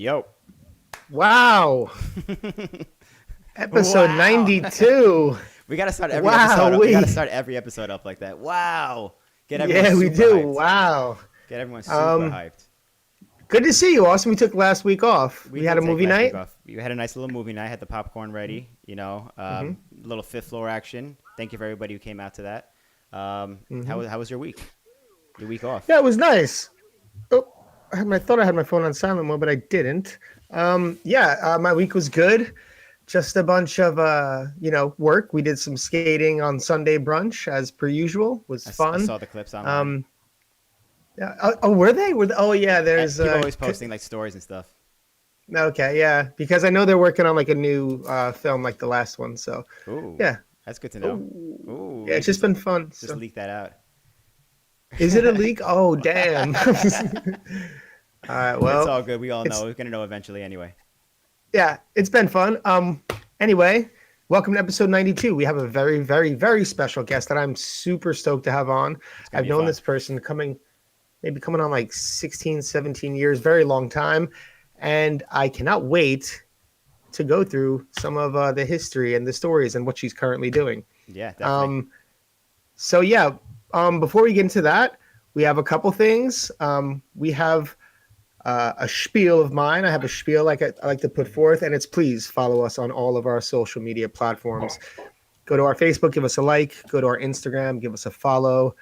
Yo. Wow. Episode Wow. 92. We gotta start every Wow, episode. We gotta we. start every episode up like that. Wow. Get everyone Yeah, we super do. hyped. Wow. Get everyone super Um, hyped. Good to see you, Austin. We took last week off. We We had did a take movie last week night. off. We had a nice little movie night. Had the popcorn ready. Hmm. Little fifth floor action. Thank you for everybody who came out to that. Hmm. How was your week? Your week off? Yeah, it was nice. Oh, I thought I had my phone on silent mode, but I didn't. My week was good. Just a bunch of work. We did some skating on Sunday brunch as per usual. Was I fun. saw the clips online. Um, yeah. Oh, were they? Oh, yeah. There's People always posting like stories and stuff. Okay, yeah, because I know they're working on like a new film, like the last one. So, Ooh, yeah. that's good to know. Ooh. Ooh, Yeah, you it's just been fun. just So, leak that out. is it a leak? Oh, damn. All right. It's Well, all good. We all know. it's We're gonna know eventually anyway. yeah, it's been fun. Anyway, welcome to episode 92. We have a very, very, very special guest that I'm super stoked to have on. It's gonna I've be known fun. this person maybe coming on like 16, 17 years, very long time, and I cannot wait to go through some of the history and the stories and what she's currently doing. Yeah, definitely. Um, so yeah, before we get into that, we have a couple things. We have a spiel of mine. I have a spiel I like to put forth, and it's please follow us on all of our social media platforms. Go to our Facebook, give us a like. Go to our Instagram, give us a follow.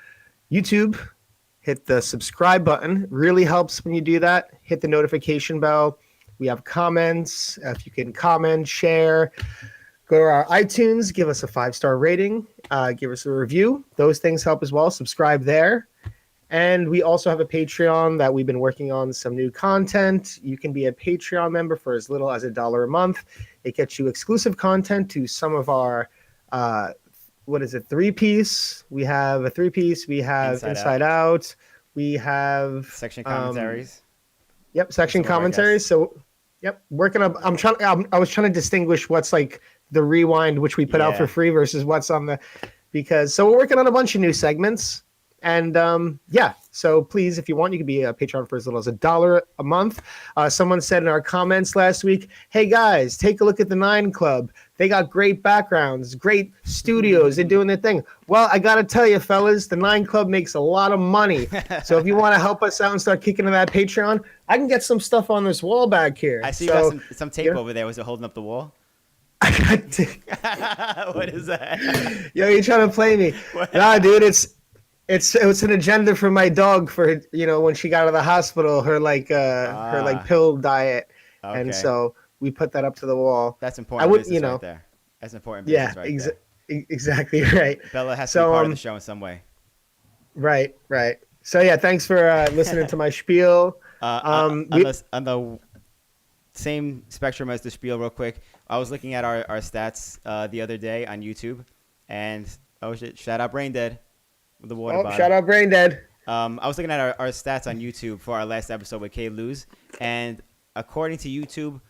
YouTube, hit the subscribe button. Really helps when you do that. Hit the notification bell. We have comments. If you can comment, share, go to our iTunes, give us a 5-star rating, give us a review. Those things help as well. Subscribe there. And we also have a Patreon that we've been working on some new content. You can be a Patreon member for as little as $1 a month. It gets you exclusive content to some of our, what is it, three-piece. We have a three-piece. We have Inside Inside Out. We have Section commentaries. section Some of our commentaries. guests. So, yep, working up. I was trying to distinguish what's like the rewind, which we put out for Yeah. free, versus what's on the, because so we're working on a bunch of new segments. And so please, if you want, you can be a Patreon for as little as $1 a month. Someone said in our comments last week, "Hey guys, take a look at the Nine Club. They got great backgrounds, great studios. They're doing their thing." Well, I gotta tell you, fellas, the Nine Club makes a lot of money. So if you want to help us out and start kicking in that Patreon, I can get some stuff on this wall back here. I see so, you got some tape you know, over there. Was it holding up the wall? I got to, What is that? yo, you're trying to play me? What? Nah, dude, it's an agenda for my dog for when she got out of the hospital, her Ah, pill diet, and okay. so we put that up to the wall. That's I important would business right there. That's important yeah, business right there. exactly right. Bella has to be So part of the show in some way. right. So yeah, thanks for listening to my spiel. On, We, on the same spectrum as the spiel, real quick, I was looking at our stats the other day on YouTube, and oh shit, shout out Brain Dead with the water bottle. shout out Brain Dead. I was looking at our stats on YouTube for our last episode with Kay Luz, and according to YouTube,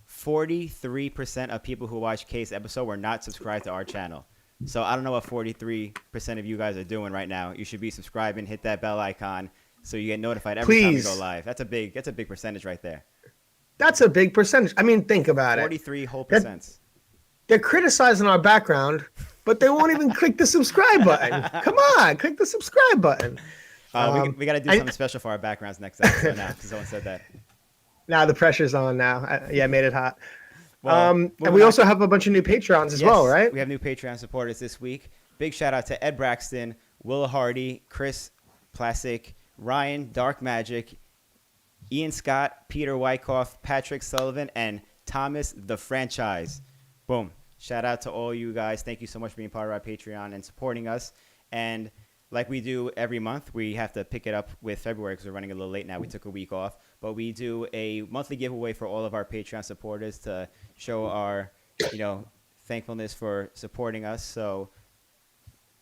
43% of people who watched Kay's episode were not subscribed to our channel. So I don't know what 43% of you guys are doing right now. You should be subscribing, hit that bell icon, so you get notified every time we go Please. live. That's a big percentage right there. That's a big percentage. I mean, think about it. 43 whole That- percent. They're criticizing our background, but they won't even click the subscribe button. Come on, click the subscribe button. We got to do something special for our backgrounds next episode now, because someone said that. Now the pressure's on now. I made it hot. Well, And moving we on. also have a bunch of new Patrons as well, right? We have new Patreon supporters this week. Big shout out to Ed Braxton, Willa Hardy, Chris Plastic, Ryan Dark Magic, Ian Scott, Peter Wyckoff, Patrick Sullivan, and Thomas the Franchise. Boom. Shout out to all you guys. Thank you so much for being part of our Patreon and supporting us. And like we do every month, we have to pick it up with February because we're running a little late now. We took a week off. But we do a monthly giveaway for all of our Patreon supporters to show our, thankfulness for supporting us. So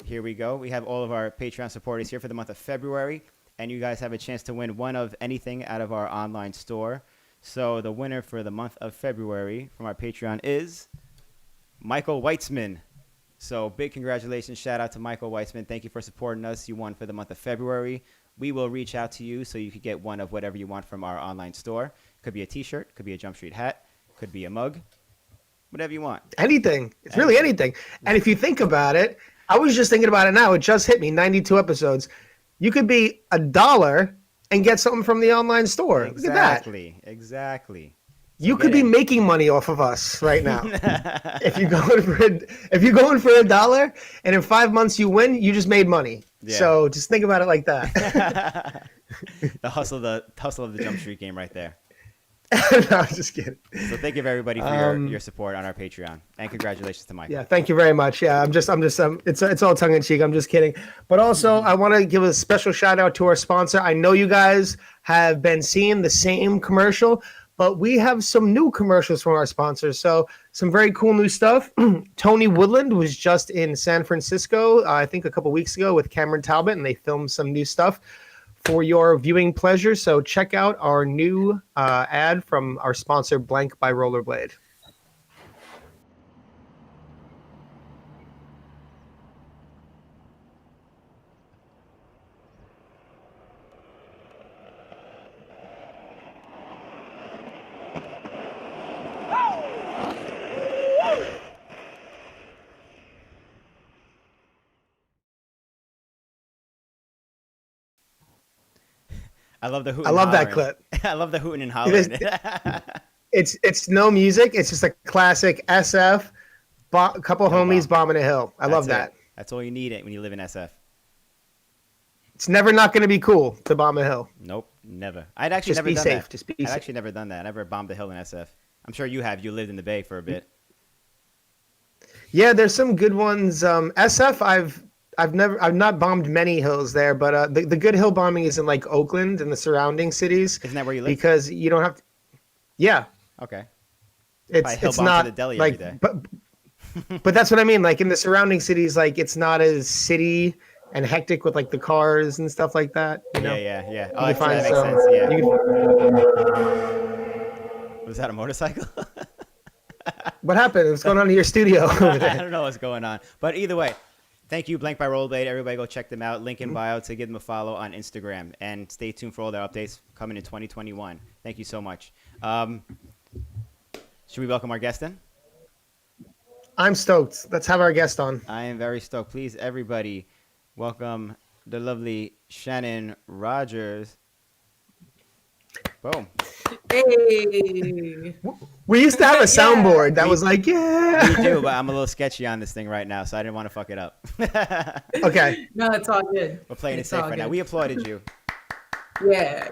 here we go. We have all of our Patreon supporters here for the month of February. And you guys have a chance to win one of anything out of our online store. So the winner for the month of February from our Patreon is Michael Weitzman. So big congratulations. Shout out to Michael Weitzman. Thank you for supporting us. You won for the month of February. We will reach out to you so you could get one of whatever you want from our online store. Could be a T-shirt, could be a Jump Street hat, could be a mug, whatever you want. Anything. It's really anything. And if you think about it, I was just thinking about it now. It just hit me. 92 episodes. You could be $1 and get something from the online store. Exactly. Look at that. Exactly. You could be making money off of us right now. if you're going for $1, and in 5 months you win, you just made money. Yeah. So just think about it like that. the hustle of the Jump Street game right there. No, I'm just kidding. So thank you everybody for your support on our Patreon, and congratulations to Mike. Yeah, thank you very much. Yeah, it's all tongue in cheek. I'm just kidding. But also, I want to give a special shout out to our sponsor. I know you guys have been seeing the same commercial, but we have some new commercials from our sponsors. So some very cool new stuff. Tony Woodland was just in San Francisco, I think a couple weeks ago, with Cameron Talbot, and they filmed some new stuff for your viewing pleasure. So check out our new ad from our sponsor, Blank by Rollerblade. I love the hooting. I love that clip. I love the hooting and hollering. It's no music. It's just a classic SF. A couple homies bombing a hill. I love that. That's all you need it when you live in SF. It's never not going to be cool to bomb a hill. Nope, never. I'd actually never done that. Just be safe. I'd actually never done that. I never bombed a hill in SF. I'm sure you have. You lived in the Bay for a bit. Yeah, there's some good ones. SF, I've not bombed many hills there, but the good hill bombing is in like Oakland and the surrounding cities. Isn't that where you live? Because you don't have to. Yeah. Okay. It's not to the deli like, every day. but that's what I mean. Like in the surrounding cities, like it's not as city and hectic with like the cars and stuff like that. You know? Yeah. Oh, that makes sense. Yeah. Was that a motorcycle? What happened? What's going on in your studio over there? I don't know what's going on, but either way. Thank you, Blank by Rollerblade. Everybody go check them out. Link in bio to give them a follow on Instagram. And stay tuned for all their updates coming in 2021. Thank you so much. Should we welcome our guest in? I'm stoked. Let's have our guest on. I am very stoked. Please, everybody, welcome the lovely Shannon Rodgers. Boom. Hey. We used to have a soundboard that was like, yeah. We do, but I'm a little sketchy on this thing right now, so I didn't want to fuck it up. Okay. No, it's all good. We're playing it safe right now. We applauded you. Yeah.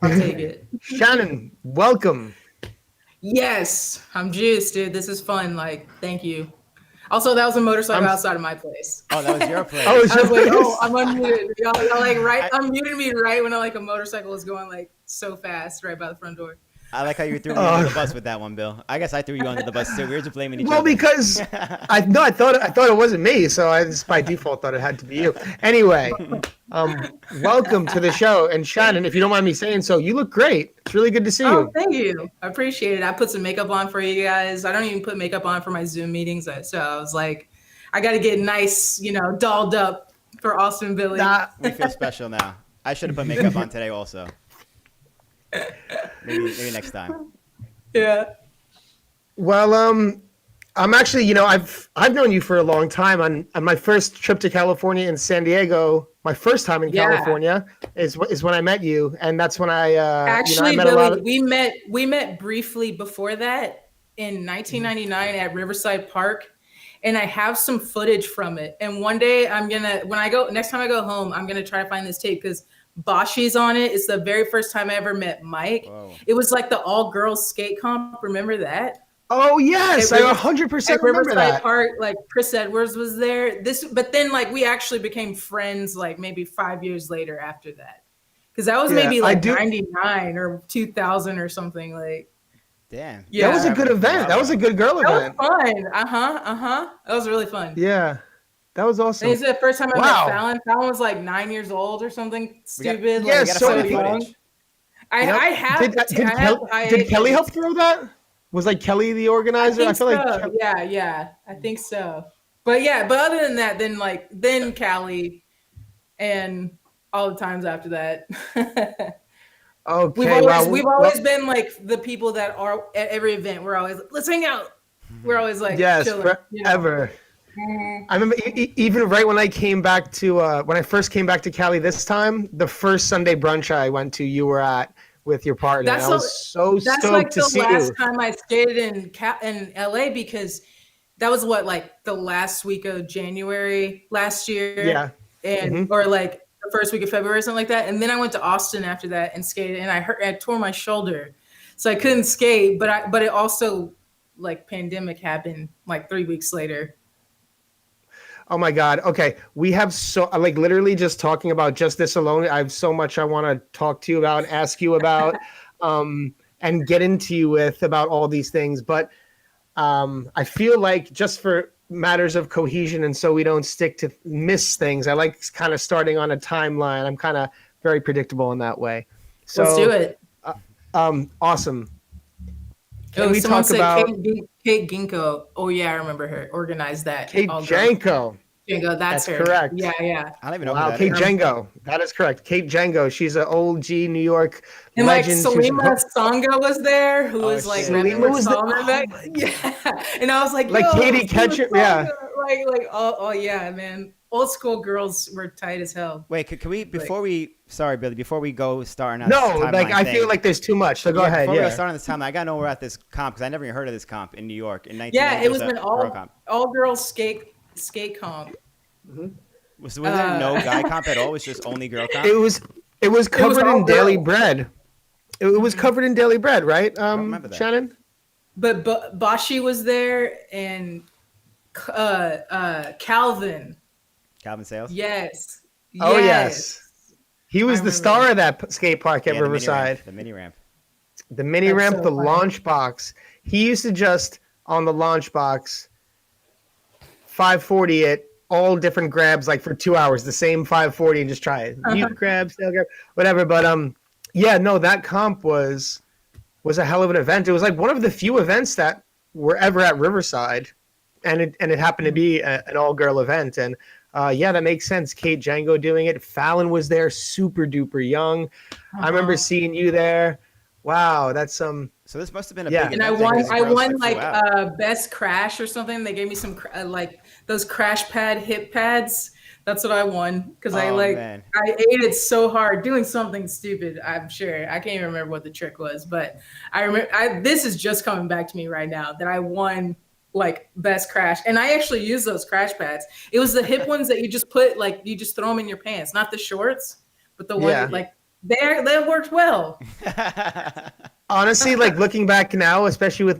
I'll take it. Shannon, welcome. Yes, I'm juiced, dude. This is fun. Like, thank you. Also, that was a motorcycle outside of my place. Oh, that was your place. Oh, I was like, oh, I'm unmuted. Y'all like unmuted me right when a motorcycle was going like so fast right by the front door. I like how you threw me under the bus with that one, Bill. I guess I threw you under the bus too. We were just blaming each other. Well, because I thought it wasn't me, so I just by default thought it had to be you. Anyway, welcome to the show. And Shannon, if you don't mind me saying so, you look great. It's really good to see you. Oh, thank you. I appreciate it. I put some makeup on for you guys. I don't even put makeup on for my Zoom meetings, so I was like, I got to get nice, dolled up for Austin Billy. We feel special now. I should have put makeup on today also. Maybe next time. Yeah. Well, I'm actually, I've known you for a long time. On my first trip to California in San Diego, my first time in California is when I met you, and that's when I actually, met Billy, we met briefly before that in 1999 at Riverside Park, and I have some footage from it. And one day next time I go home, I'm gonna try to find this tape because Boshi's on it. It's the very first time I ever met Mike. Whoa. It was like the all girls skate comp. Remember that? Oh yes, I 100% remember that. Park, like Chris Edwards was there. But then like we actually became friends like maybe 5 years later after that, because that was maybe like 99 or 2000 or something. Like, damn. Yeah, that was a good event. That was a good girl event. That was fun. That was really fun. Yeah. That was awesome. And it's the first time I met Fallon. Fallon was like 9 years old or something stupid. So young. Did Kelly help throw that? Was like Kelly the organizer? I feel like yeah, I think so. But other than that, then Callie and all the times after that. Okay, We've always been like the people that are at every event. We're always like, let's hang out. We're always like yes, chilling. forever. I remember even right when I came back to when I first came back to Cali this time, the first Sunday brunch I went to, you were at with your partner. I was so that's stoked like to the see last you. time I skated in LA because that was what like the last week of January last year, Yeah. and or like the first week of February or something like that. And then I went to Austin after that and skated, and I tore my shoulder, so I couldn't skate. But it also like pandemic happened like 3 weeks later. Oh my God. Okay. We have so like literally just talking about just this alone. I have so much I want to talk to you about, ask you about, and get into you with about all these things. But I feel like just for matters of cohesion and so we don't stick to miss things, I like kind of starting on a timeline. I'm kind of very predictable in that way. So Let's do it. Awesome. Can we someone talk said about Kate Ginkgo. Oh yeah, I remember her. Organized that. Kate all girls. Janko? Django, that's her. correct. Yeah. I don't even know Wow, who that Kate is. Django. That is correct. Kate Django. She's an old G New York And like legend. Salima Songa was there, who Oh, was like shit. rapping Salima with was there? Salma Oh back. my Yeah. And I was like, Like yo, Katie Salima Ketchum, yeah. Songa. Like, oh yeah, man. Old school girls were tight as hell. Wait, can we before we sorry Billy, before we go start on No, this like timeline I thing, feel like there's too much. So go ahead. Before we go Yeah. start on this timeline, I gotta know we're at this comp because I never even heard of this comp in New York in 1990. Yeah, it was There an a girl comp. all girls skate comp. Was there no guy comp at all? It was just only girl comp? It was covered all in daily girls. bread. It was covered in daily bread, right? remember that. Shannon? But Bashi was there and Calvin. Calvin Sales? Yes. Oh yes. He was the remember star of that skate park at Yeah, Riverside. The mini ramp. The mini That's ramp, so the funny. launch box. He used to just on the launch box 540 it, all different grabs like for 2 hours, the same 540 and just try it. Mute grab, tail grab, whatever. But yeah, no, that comp was a hell of an event. It was like one of the few events that were ever at Riverside, and it happened to be an all girl event. And yeah, that makes sense. Kate Django doing it. Fallon was there, super duper young. I remember seeing you there. Wow, that's So this must have been a Yeah. big And event. then, 'cause I girls, won flew like out. best crash or something. They gave me some like those crash pad hip pads. That's what I won because Oh, I man. ate it so hard doing something stupid. I'm sure I can't even remember what the trick was, but I remember this is just coming back to me right now that I won like best crash, and I actually used those crash pads. It was the hip ones that you just put like you just throw them in your pants, not the shorts, but the one Yeah. like they worked well. honestly, like looking back now, especially with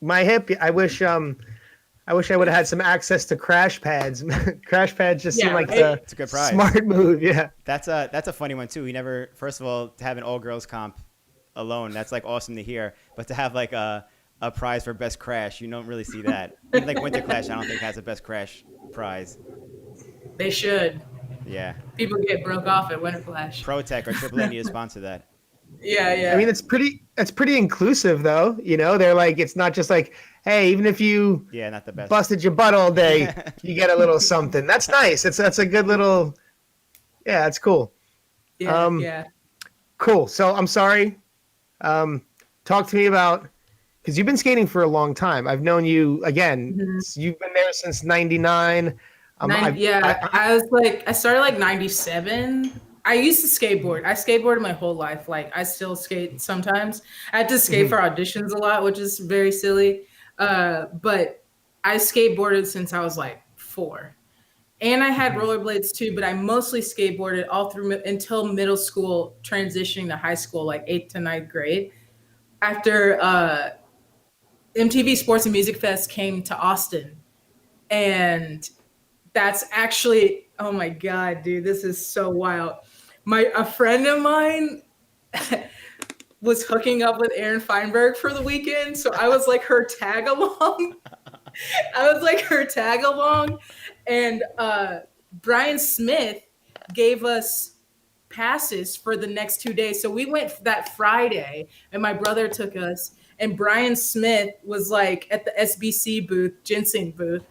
my hip, I wish I would have had some access to crash pads. Crash pads just seem Yeah, like right. It's a good prize. smart move. Yeah. That's a funny one too. We never, first of all, to have an all girls comp alone, that's like awesome to hear. But to have like a prize for best crash, you don't really see that. Even like Winter Clash, I don't think has a best crash prize. They should. Yeah, People get broke off at Winter Clash. Pro Tech or Triple A need to sponsor that. Yeah. I mean, it's pretty inclusive though. You know, they're like, it's not just like, hey, even if you Yeah, not the best. busted your butt all day, you get a little something. That's nice. That's a good little. Yeah, that's cool. Yeah. Cool. So I'm sorry. Talk to me about because you've been skating for a long time. I've known you again. You've been there since '99. I started like 97. I used to skateboard. I skateboarded my whole life. Like I still skate sometimes. I had to skate for auditions a lot, which is very silly. But I skateboarded since I was like 4. And I had rollerblades too, but I mostly skateboarded all through until middle school, transitioning to high school, like 8th to 9th grade. After MTV Sports and Music Fest came to Austin. And that's actually, oh my God, dude, this is so wild. A friend of mine was hooking up with Aaron Feinberg for the weekend. So I was like her tag along. And Brian Smith gave us passes for the next 2 days. So we went that Friday and my brother took us, and Brian Smith was like at the SBC booth, ginseng booth,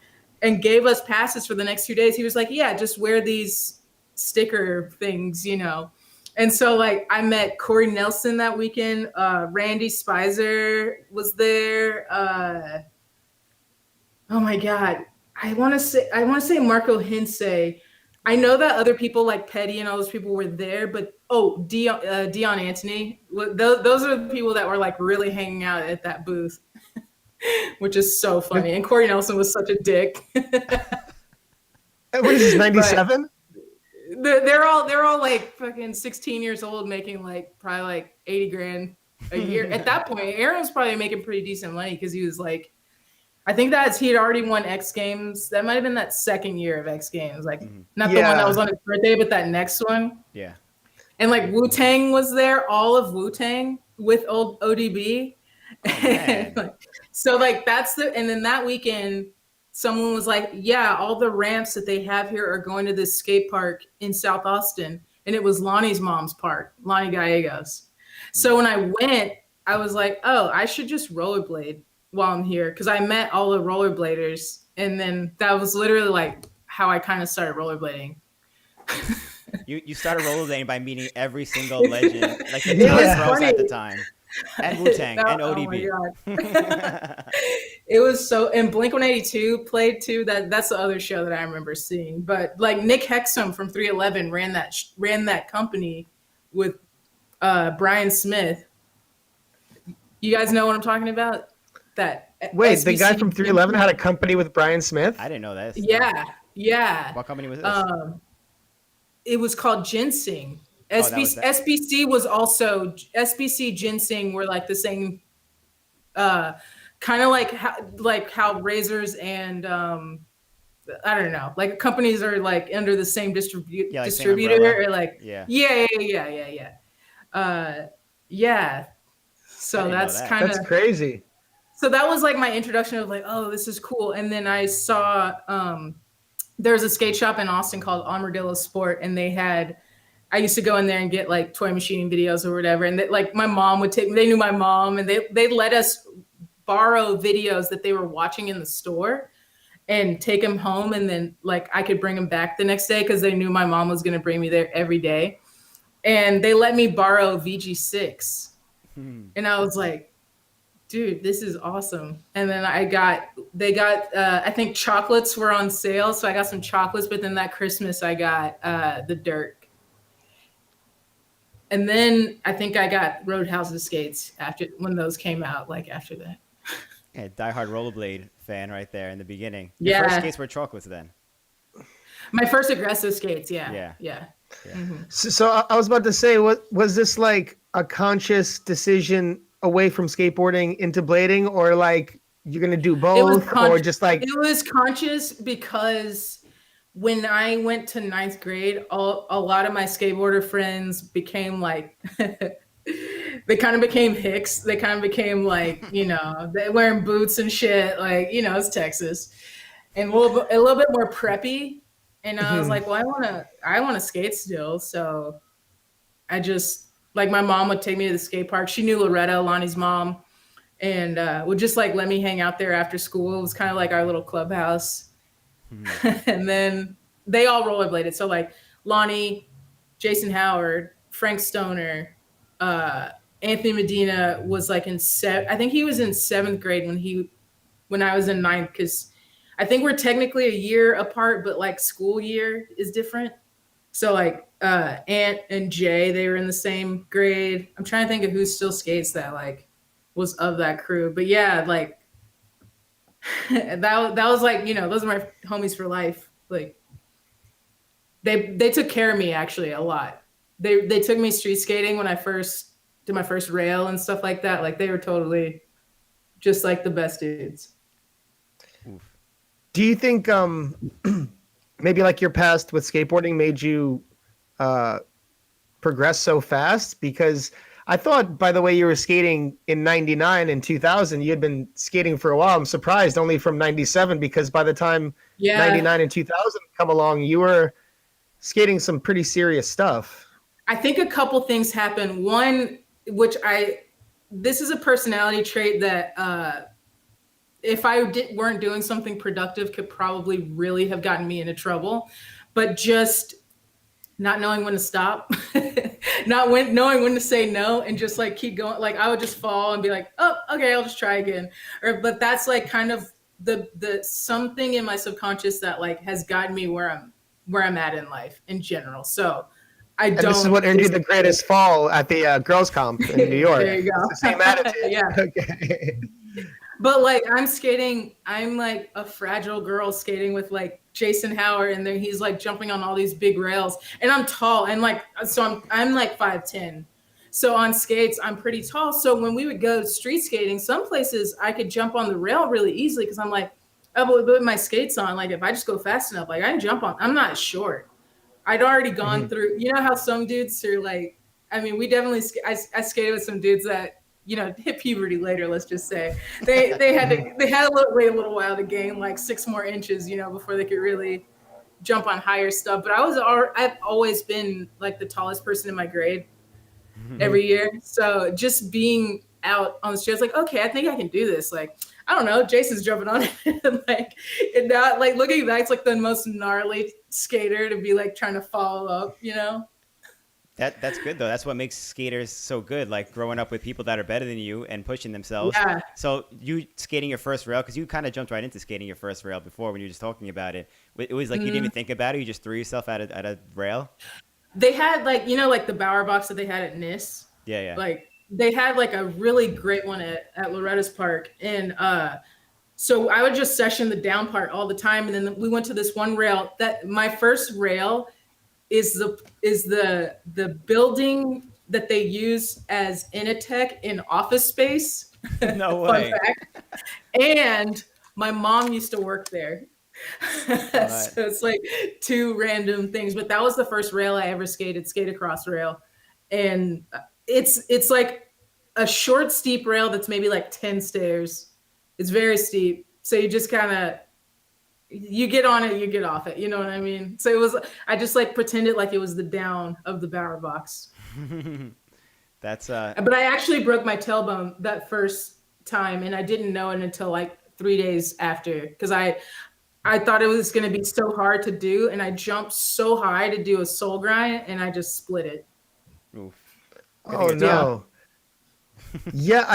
and gave us passes for the next 2 days. He was like, yeah, just wear these sticker things, you know. And so like I met Corey Nelson that weekend. Randy Spicer was there. Oh my God. I want to say Marco Hinse. I know that other people like Petty and all those people were there, but Dion Anthony. Those are the people that were like really hanging out at that booth, which is so funny. And Corey Nelson was such a dick. What is this, 97? They're all like fucking 16 years old, making like probably like 80 grand a year. At that point, Aaron was probably making pretty decent money because he was like, I think he had already won X Games. That might have been that second year of X Games, like not the one that was on his birthday, but that next one. Yeah. And like Wu-Tang was there, all of Wu-Tang with old ODB. Oh, so like and then that weekend, someone was like, yeah, all the ramps that they have here are going to this skate park in South Austin. And it was Lonnie's mom's park, Lonnie Gallegos. So when I went, I was like, oh, I should just rollerblade while I'm here. Cause I met all the rollerbladers. And then that was literally like how I kind of started rollerblading. You started rollerblading by meeting every single legend, like the top pros at the time. And Wu-Tang and ODB. Oh my God. It was so, and Blink-182 played too. That's the other show that I remember seeing. But like Nick Hexum from 311 ran that company with Brian Smith. You guys know what I'm talking about? Wait, SBC the guy from 311 had a company with Brian Smith? I didn't know that. Yeah. What company was this? It was called Ginseng. SBC was also SBC Ginseng were like the same, kind of like how Razors and I don't know, like companies are like under the same distributor or like yeah. So that's kind of that's crazy. So that was like my introduction of like, oh, this is cool. And then I saw there's a skate shop in Austin called Armadillo Sport, and I used to go in there and get like toy machining videos or whatever. And like my mom would they knew my mom, and they let us borrow videos that they were watching in the store and take them home. And then like I could bring them back the next day because they knew my mom was going to bring me there every day. And they let me borrow VG6. And I was like, dude, this is awesome. And then I think chocolates were on sale. So I got some chocolates, but then that Christmas I got the Dirt. And then I think I got Roadhouse's skates when those came out, like after that. Yeah, diehard rollerblade fan right there in the beginning. Your first skates were chocolates then. My first aggressive skates, yeah. Mm-hmm. So I was about to say, was this like a conscious decision away from skateboarding into blading, or like you're gonna do both, or just like it was conscious because when I went to 9th grade, a lot of my skateboarder friends became like, they kind of became hicks. They kind of became like, they wearing boots and shit. Like, it's Texas, and a little bit more preppy. And I was like, well, I want to skate still. So I just, like, my mom would take me to the skate park. She knew Loretta, Lonnie's mom, and would just like let me hang out there after school. It was kind of like our little clubhouse. And then they all rollerbladed. So like Lonnie, Jason Howard, Frank Stoner, Anthony Medina was like I think he was in 7th grade when I was in 9th, because I think we're technically a year apart, but like school year is different. So like Ant and Jay, they were in the same grade. I'm trying to think of who still skates that like was of that crew. But yeah, like that was like, those are my homies for life. Like they took care of me actually a lot. They took me street skating when I first did my first rail and stuff like that. Like they were totally just like the best dudes. Do you think maybe like your past with skateboarding made you progress so fast? Because I thought, by the way, you were skating in 99 and 2000, you had been skating for a while. I'm surprised only from 97, because by the time 99 and 2000 come along, you were skating some pretty serious stuff. I think a couple things happened. One, this is a personality trait that if I weren't doing something productive could probably really have gotten me into trouble, but just not knowing when to stop not knowing when to say no and just like keep going. Like I would just fall and be like, oh, okay, I'll just try again. But that's like kind of the something in my subconscious that like has gotten me where I'm at in life in general. So I don't. And this is what earned you the greatest fall at the girls' comp in New York. There you go. It's the same attitude. Yeah. Okay. But like I'm like a fragile girl skating with like Jason Howard, and then he's like jumping on all these big rails, and I'm tall, and like so I'm like 5'10". So on skates, I'm pretty tall. So when we would go street skating, some places I could jump on the rail really easily because I'm like, oh, but with my skates on, like if I just go fast enough, like I can jump on. I'm not short. I'd already gone through. You know how some dudes are like, I mean, we definitely I skated with some dudes that, you know, hit puberty later. Let's just say they had to wait a little while to gain like 6 more inches, you know, before they could really jump on higher stuff. But I've always been like the tallest person in my grade every year. So just being out on the street, I was like, okay, I think I can do this. Like, I don't know, Jason's jumping on it. Like, and now, like looking back, it's like the most gnarly skater to be like trying to follow up, you know. That's good though. That's what makes skaters so good. Like growing up with people that are better than you and pushing themselves. Yeah. So you skating your first rail, because you kind of jumped right into skating your first rail before when you were just talking about it. It was like you didn't even think about it. You just threw yourself at a rail. They had like, you know, like the Bower box that they had at NIS. Yeah. Like they had like a really great one at Loretta's Park, and so I would just session the down part all the time, and then we went to this one rail. That my first rail is the building that they use as Initech in Office Space. No way. Fun fact. And my mom used to work there. So it's like 2 random things, but that was the first rail I ever skated, skate across rail. And it's like a short, steep rail that's maybe like 10 stairs. It's very steep. So you just kind of, you get on it, you get off it. You know what I mean? So I just like pretended like it was the down of the Bower box. That's But I actually broke my tailbone that first time, and I didn't know it until like 3 days after, because I thought it was going to be so hard to do, and I jumped so high to do a soul grind, and I just split it. Oof. Oh no. Yeah,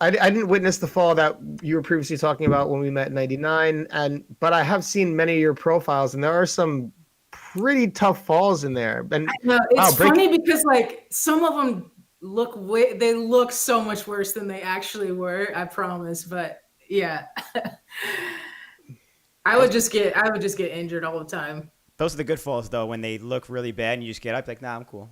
I didn't witness the fall that you were previously talking about when we met in '99, but I have seen many of your profiles, and there are some pretty tough falls in there. And I know, it's funny because like some of them look so much worse than they actually were. I promise, but yeah, I would just get injured all the time. Those are the good falls though, when they look really bad and you just get up like, nah, I'm cool.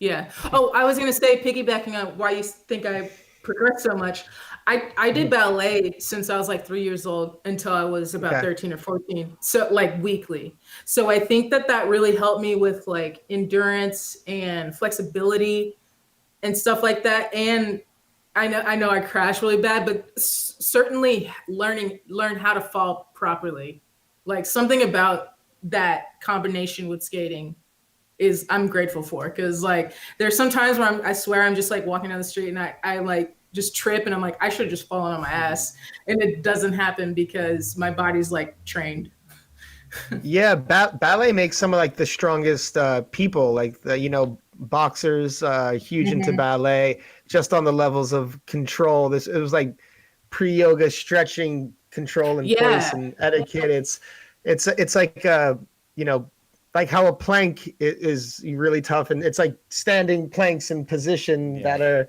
Yeah. Oh, I was gonna say, piggybacking on why you think I progressed so much. I did ballet since I was like 3 years old until I was about 13 or 14. So like weekly. So I think that really helped me with like endurance and flexibility and stuff like that. And I know I crashed really bad, but certainly learn how to fall properly. Like something about that combination with skating is I'm grateful for, because like there's some times where I swear I'm just like walking down the street and I like just trip and I'm like, I should have just fallen on my ass, and it doesn't happen because my body's like trained. Yeah, ballet makes some of like the strongest people, like the boxers, huge into ballet, just on the levels of control. It was like pre-yoga stretching, control in place and etiquette. It's like like how a plank is really tough, and it's like standing planks in position that are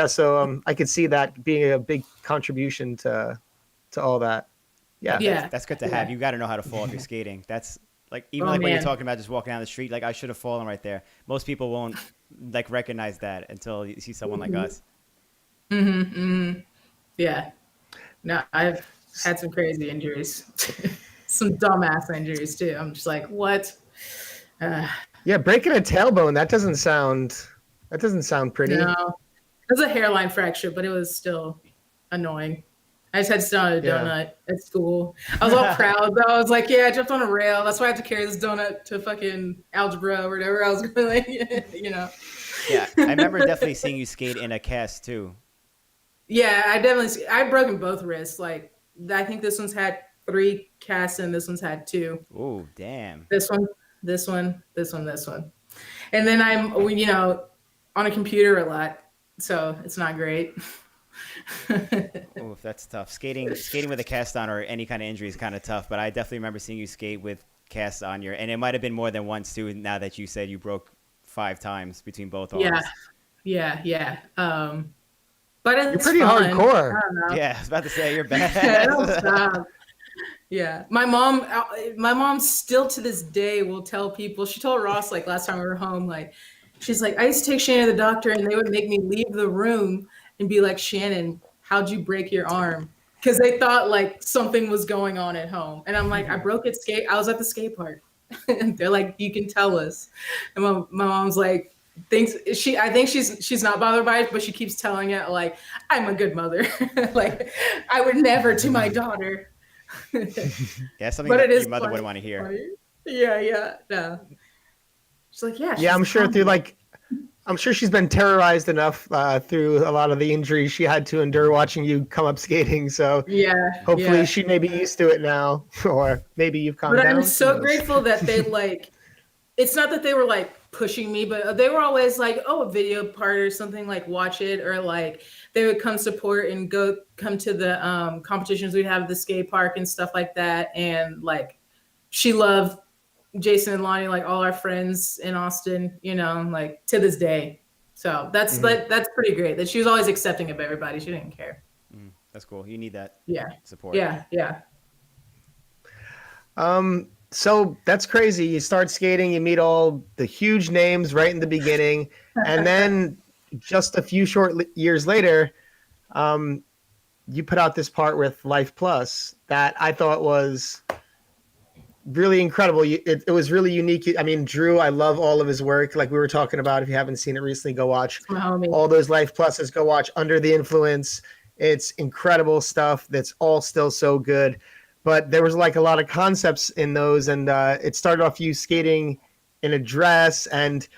so I could see that being a big contribution to all that. That's good to have. You got to know how to fall if you're skating. That's like, even when you're talking about just walking down the street, like I should have fallen right there. Most people won't like recognize that until you see someone like us. Yeah. No, I've had some crazy injuries. Some dumbass injuries too. I'm just like, what? Breaking a tailbone, that doesn't sound pretty. No. It was a hairline fracture, but it was still annoying. I just had to sit on a donut at school. I was all proud though. I was like, I jumped on a rail. That's why I have to carry this donut to fucking algebra or whatever I was going, Yeah, I remember definitely seeing you skate in a cast too. Yeah, I've broken both wrists. Like I think this one's had 3 casts and this one's had 2. Oh, damn. This one. And then I'm, on a computer a lot, so it's not great. Oof, that's tough. Skating with a cast on or any kind of injury is kind of tough. But I definitely remember seeing you skate with casts on your, and it might have been more than once too. Now that you said you broke 5 times between both arms. Yeah. But it's You're pretty fun. hardcore. I don't know. Yeah, I was about to say you're Don't bad. stop. Yeah, my mom still to this day will tell people. She told Ross like last time we were home, like she's like, I used to take Shannon to the doctor, and they would make me leave the room and be like, Shannon, how'd you break your arm? Because they thought like something was going on at home, and I'm like, I broke it I was at the skate park, and they're like, you can tell us, and my mom's like. I think she's not bothered by it, but she keeps telling it like I'm a good mother. Like I would never to my daughter. Yeah, something But that it is your mother funny. would want to hear. Yeah. No. She's like, yeah. Yeah, I'm she's sure fine. I'm sure she's been terrorized enough through a lot of the injuries she had to endure watching you come up skating. So Yeah. hopefully Yeah. she may be used to it now, or maybe you've calmed But down. I'm Who so knows? grateful that they like. It's not that they were like pushing me, but they were always like, oh, a video part or something, like watch it, or like they would come support and come to the competitions we'd have at the skate park and stuff like that. And like she loved Jason and Lonnie, like all our friends in Austin, like to this day. So that's that's pretty great that she was always accepting of everybody. She didn't care. That's cool. You need that Yeah. support. Yeah. So that's crazy. You start skating, you meet all the huge names right in the beginning, and then just a few years later, you put out this part with Life Plus that I thought was really incredible. It was really unique. I mean, Drew, I love all of his work. Like we were talking about, if you haven't seen it recently, go watch My homie. all those Life Pluses. Go watch Under the Influence. It's incredible stuff. That's all still so good. But there was like a lot of concepts in those, and it started off you skating in a dress, and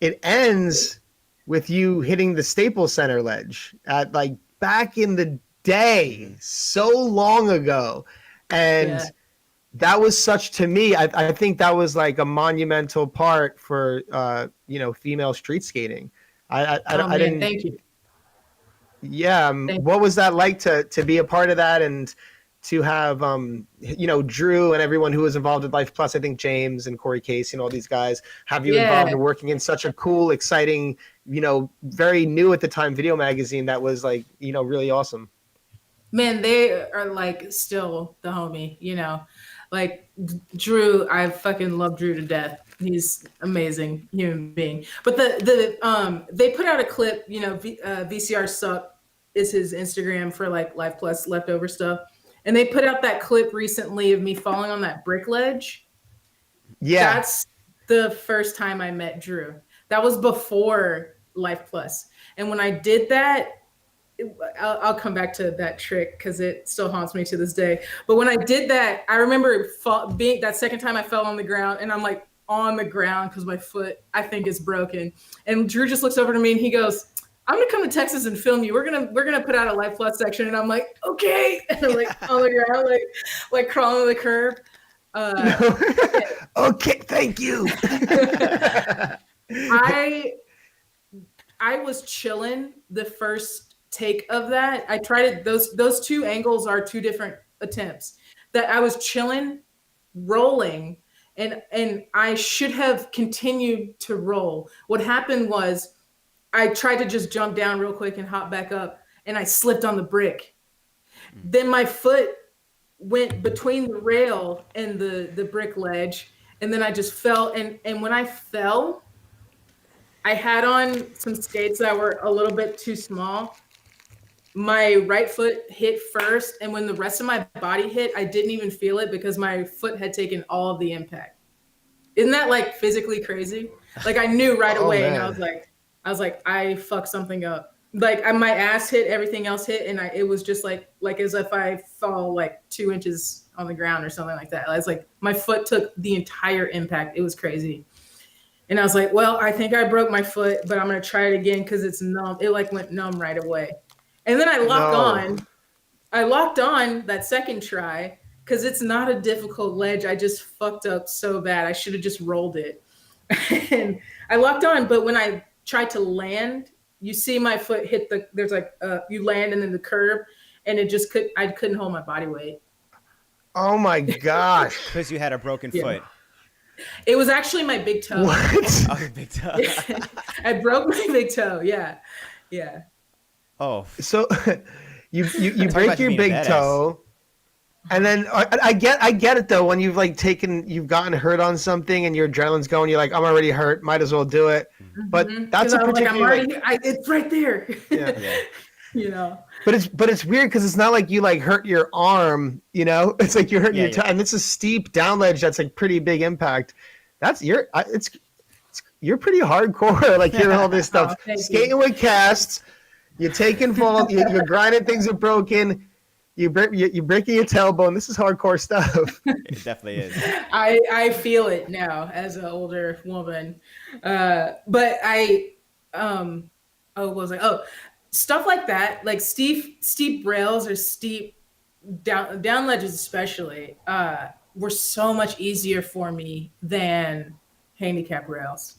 it ends with you hitting the Staples Center ledge at like back in the day, so long ago, and that was such, to me, I think that was like a monumental part for female street skating. I didn't. Thank you. Yeah, what was that like to be a part of that, and to have Drew and everyone who was involved with Life Plus, I think James and Corey Casey and all these guys have you involved in working in such a cool, exciting, very new at the time video magazine that was like, really awesome. Man, they are like still the homie, like Drew. I fucking love Drew to death. He's amazing human being. But they put out a clip, VCR Suck is his Instagram for like Life Plus leftover stuff. And they put out that clip recently of me falling on that brick ledge. Yeah. That's the first time I met Drew. That was before Life Plus. And when I did that, I'll come back to that trick because it still haunts me to this day. But when I did that, I remember being that second time I fell on the ground, and I'm like on the ground because my foot, I think, is broken. And Drew just looks over to me and he goes, I'm gonna come to Texas and film you. We're gonna put out a Life Plus section, and I'm like, okay, and I'm like on the ground, like crawling on the curb. Okay, thank you. I was chilling the first take of that. I tried it. Those two angles are two different attempts. That I was chilling, rolling, and I should have continued to roll. What happened was, I tried to just jump down real quick and hop back up, and I slipped on the brick. Then my foot went between the rail and the brick ledge, and then I just fell. And when I fell, I had on some skates that were a little bit too small. My right foot hit first, and when the rest of my body hit, I didn't even feel it because my foot had taken all of the impact. Isn't that like physically crazy? Like I knew right away, man. and I was like, I fucked something up. Like my ass hit, everything else hit, and it was just like as if I fall like 2 inches on the ground or something like that. I was like, my foot took the entire impact. It was crazy. And I was like, well, I think I broke my foot, but I'm gonna try it again because it's numb. It like went numb right away. And then I locked on that second try because it's not a difficult ledge. I just fucked up so bad. I should have just rolled it. and I locked on. But when I tried to land, you see my foot hit there's like you land and then the curb, and I couldn't hold my body weight. Oh my gosh. Because you had a broken Yeah. foot. It was actually my big toe. What? Oh, big toe. I broke my big toe. Yeah. Yeah. Oh, So you Talk break about your being a big badass. toe, and then I get it though. When you've like you've gotten hurt on something, and your adrenaline's going, you're like, I'm already hurt, might as well do it. But that's a I was like, I'm particularly already, it's right there. Yeah. yeah. You know. but it's weird because it's not like you like hurt your arm, you know. It's like you're hurting Yeah, your toe, and it's a steep down ledge that's like pretty big impact. That's you're pretty hardcore. Like hearing all this stuff, thank you. skating with casts. You're taking fall. You're grinding. Things are broken. You're breaking your tailbone. This is hardcore stuff. It definitely is. I feel it now as an older woman. But I what was I? Oh, stuff like that, like steep rails or steep down ledges especially, were so much easier for me than handicap rails.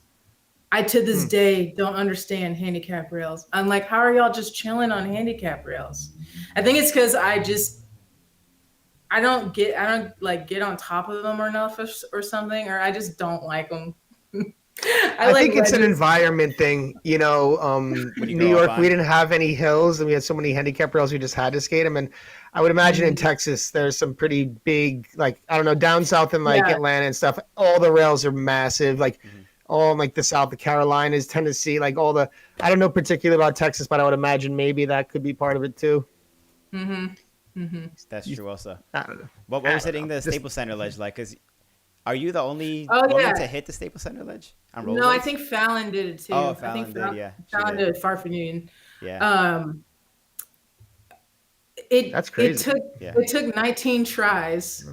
I to this day don't understand handicap rails. I'm like, how are y'all just chilling on handicap rails? I think it's because I don't like get on top of them enough or something, or I just don't like them. I think it's an environment thing. You know, you New grow up York, on. we didn't have any hills, and we had so many handicap rails. We just had to skate them. And I would imagine in Texas, there's some pretty big, like I don't know, down south in like Yeah. Atlanta and stuff. All the rails are massive. Like all in, like the South of Carolinas, Tennessee, like all the. I don't know particularly about Texas, but I would imagine maybe that could be part of it too. That's true also. I don't know. What I was don't hitting know. the Just- Staples Center ledge like? Because are you the only Oh, woman yeah. to hit the Staples Center ledge on No, rollerblades? I think Fallon did it too. Oh, I Fallon think did, yeah. She Fallon did. did Farfan Union. Yeah. That's crazy. It took 19 tries.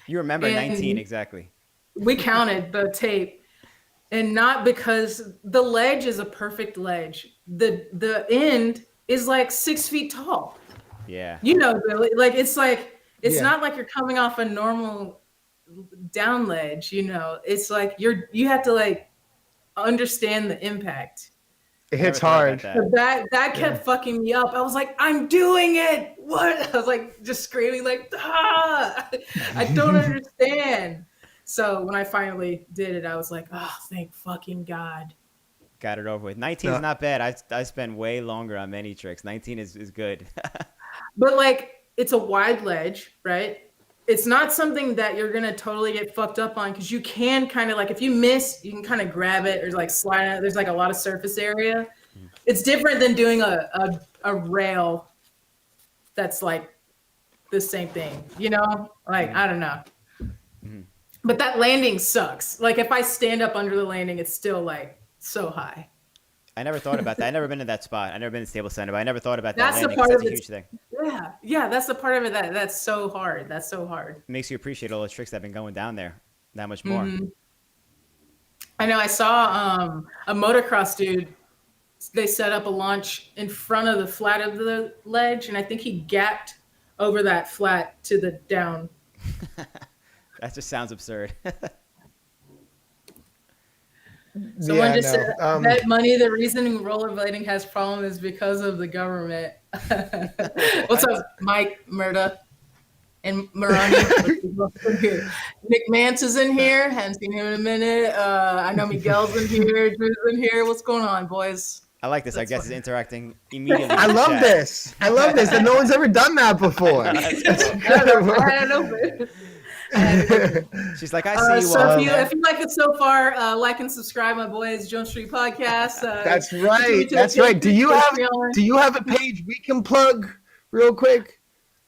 You remember and- 19 exactly. We counted the tape, and not because the ledge is a perfect ledge. The end is like 6 feet tall. Yeah. You know, Billy, like it's Yeah. not like you're coming off a normal down ledge. You know, it's like you have to like understand the impact. It Never hits thought about hard. that. That kept fucking me up. I was like, I'm doing it. What? I was like just screaming like, ah! I don't understand. So when I finally did it, I was like, oh, thank fucking God. Got it over with. 19 is No. not bad. I spend way longer on many tricks. 19 is good. But like, it's a wide ledge, right? It's not something that you're gonna totally get fucked up on because you can kind of like, if you miss, you can kind of grab it or like slide it. There's like a lot of surface area. It's different than doing a rail that's like the same thing, you know? Like, I don't know. But that landing sucks. Like if I stand up under the landing, it's still like so high. I never thought about that. I never been to that spot. I never been to Staples Center, but I never thought about that That's the landing 'cause part that's of a it. huge thing. Yeah. Yeah, that's the part of it that's so hard. That's so hard. It makes you appreciate all the tricks that have been going down there that much more. I know I saw a motocross dude. They set up a launch in front of the flat of the ledge, and I think he gapped over that flat to the down. That just sounds absurd. Someone Yeah, just no. said that money. The reason rollerblading has problem is because of the government. What's up, Mike Murda and Marani? Nick Mance is in here. Haven't seen him in a minute. I know Miguel's in here. Drew's in here. What's going on, boys? I like this. I That's guess fine. it's interacting immediately. I with the love chat. this. I love this. And no one's ever done that before. I had it open. She's like, I see you So all. if you like it so far, like and subscribe, my boys. Jones Street Podcast. That's right. continue to That's the right. Do you Patreon. have a page we can plug real quick?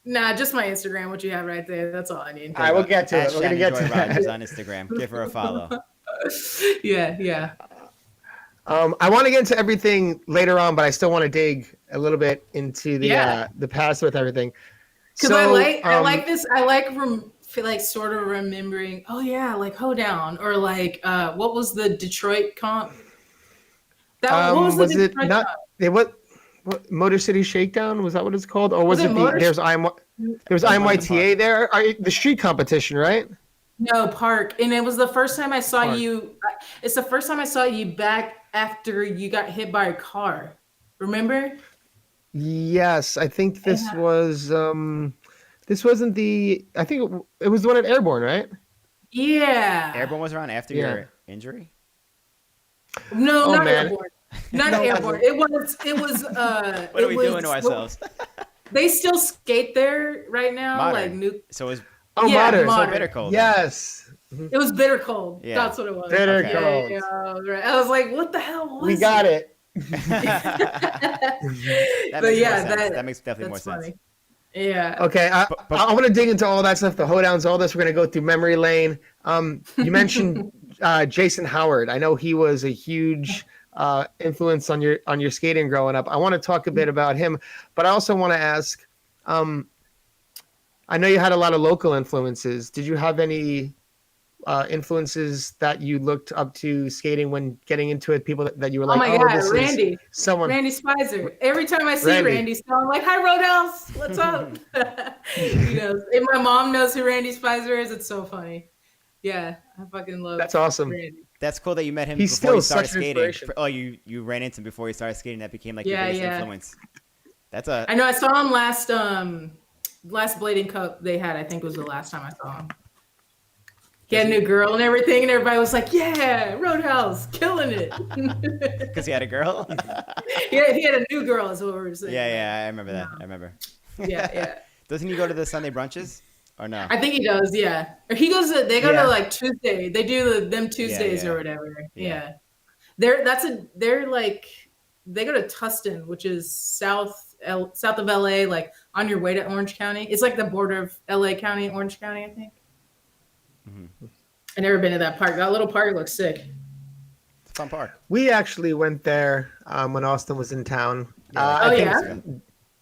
Nah, just my Instagram. What you have right there. That's all I need. All right, we'll get to At it. We're gonna Shannon get to Joy Rodgers that. on Instagram. Give her a follow. Yeah. I want to get into everything later on, but I still want to dig a little bit into the past with everything. Because So, I like this. I feel like sort of remembering. Oh yeah, like Hoedown or like what was the Detroit comp? What was the it Detroit not? comp? What Motor City Shakedown? Was that what it's called, or was Was it it Motor- there's IMYTA there? The street competition, right? No, Park. And it was the first time I saw Park. you. It's the first time I saw you back after you got hit by a car. Remember? Yes, I think this Yeah. was this wasn't the I think it was the one at Airborne, right? Yeah. Airborne was around after Yeah. your injury. No, Oh not man. airborne. Not No, it airborne. wasn't. It was What are we doing to ourselves? they still skate there right now, like Modern. new. So it was Oh, Yeah, modern. so modern. bitter cold. Yes. It was bitter cold. Yeah. That's what it was. Bitter Okay. cold. Yeah, right. I was like, what the hell was We got it. That But makes yeah, more sense. That makes definitely more that's sense. funny. Yeah. Okay, I want to dig into all that stuff, the hoedowns, all this. We're gonna go through memory lane. You mentioned Jason Howard. I know he was a huge influence on your skating growing up. I want to talk a bit about him, but I also want to ask. I know you had a lot of local influences. Did you have any influences that you looked up to skating when getting into it? People that you were Oh like, my oh, God, this Randy. is someone. Randy Spicer. Every time I see Randy. Randy, so I'm like, "Hi, Roadhouse. What's up?" You know, and my mom knows who Randy Spicer is. It's so funny. Yeah, I fucking love. That's awesome. Randy. That's cool that you met him He's before you still started such an skating. inspiration. Oh, you ran into him before you started skating. That became like Yeah, your biggest yeah. influence. That's a I know. I saw him last Blading Cup they had. I think was the last time I saw him. He had a new girl and everything, and everybody was like, "Yeah, Roadhouse, killing it." because he had a girl. Yeah, he had a new girl, is what we were saying. Yeah, I remember that. I remember. Yeah. Doesn't he go to the Sunday brunches or no? I think he does, yeah. Or he goes to, they go Yeah. to like Tuesday. They do them Tuesdays yeah. or whatever. Yeah. Yeah. They're like they go to Tustin, which is south of LA, like on your way to Orange County. It's like the border of LA County, Orange County, I think. Mm-hmm. I've never been to that park. That little park looks sick. It's a fun park. We actually went there when Austin was in town. Oh, I think- yeah?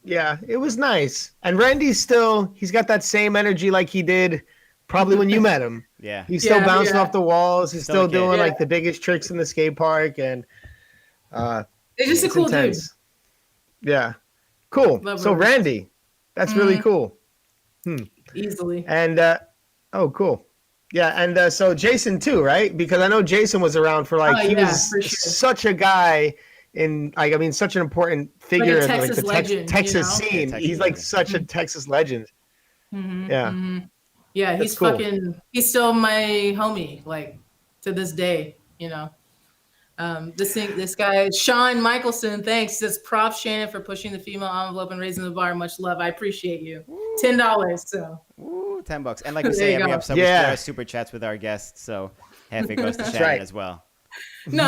Yeah, it was nice. And Randy's he's got that same energy like he did probably when you met him. Yeah. He's still Yeah, bouncing yeah. off the walls. He's Still still a kid. doing Yeah. like the biggest tricks in the skate park. And It's just a it's cool intense. Yeah. Cool. Love So Randy. Randy, that's really cool. dude. Easily. And oh, cool. Yeah, and so Jason too, right? Because I know Jason was around for like Oh, he yeah, was for sure. such a guy in like I mean such an important figure in like Texas the legend, you Texas know? scene. Yeah, Texas He's like legend. such a Texas legend. Yeah. Yeah, That's he's cool. he's still my homie, like to this day, you know. This guy, Sean Michelson, thanks. Says Prof Shannon for pushing the female envelope and raising the bar. Much love. I appreciate you. $10. So Ooh, $10. And like we There say you every go. episode, we Yeah. share super chats with our guests. So half it goes to Shannon right. as well. no.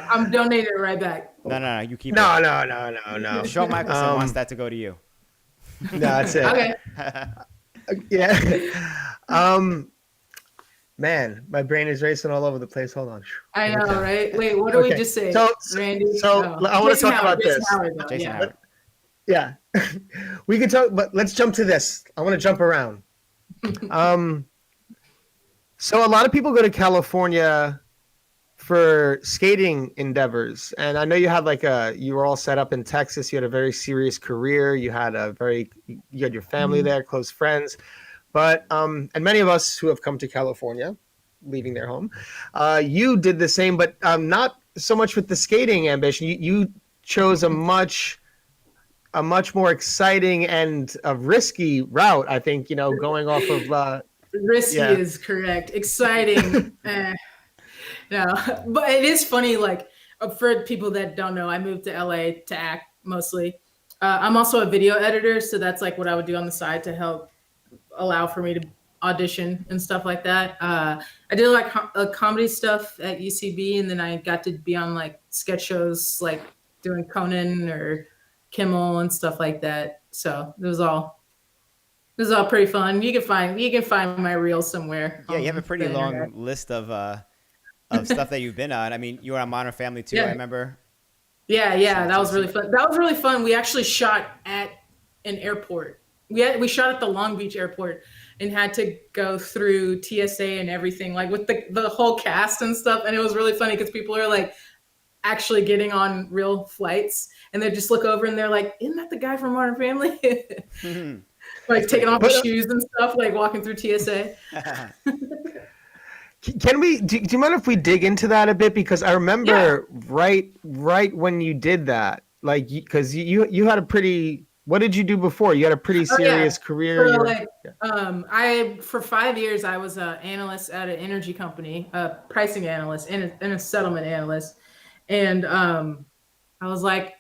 I'm donating it right back. No. You keep No, it. no. Sean Michelson wants that to go to you. No, that's it. Okay. Yeah. Man, my brain is racing all over the place. Hold on. I know, right? Wait, what do we Okay. just say? So Randy. I want to Jason talk about Jason this. Howard, though, Jason yeah. Howard. Yeah. We could talk, but let's jump to this. I want to jump around. So a lot of people go to California for skating endeavors. And I know you had you were all set up in Texas. You had a very serious career. You had you had your family there, close friends. But, and many of us who have come to California, leaving their home, you did the same, but not so much with the skating ambition. You chose a much more exciting and a risky route, I think, going off of Risky yeah. is correct. Exciting. No, but it is funny. Like for people that don't know, I moved to LA to act mostly. I'm also a video editor, so that's like what I would do on the side to help allow for me to audition and stuff like that. I did like comedy stuff at UCB, and then I got to be on like sketch shows, like doing Conan or Kimmel and stuff like that. So it was all pretty fun. You can find my reel somewhere. Yeah, you have a pretty the long internet. list of stuff that you've been on. I mean, you were on Modern Family too, Yeah. I remember. Yeah, that was really fun. That was really fun. We actually shot at an airport. We shot at the Long Beach airport and had to go through TSA and everything, like with the whole cast and stuff. And it was really funny because people are like actually getting on real flights, and they just look over and they're like, "Isn't that the guy from Modern Family?" like taking off But his shoes and stuff, like walking through TSA. can we? Do you mind if we dig into that a bit? Because I remember right when you did that, like, because you had a pretty. What did you do before? You had a pretty serious career. So like, I for 5 years I was an analyst at an energy company, a pricing analyst and a settlement analyst, and I was like,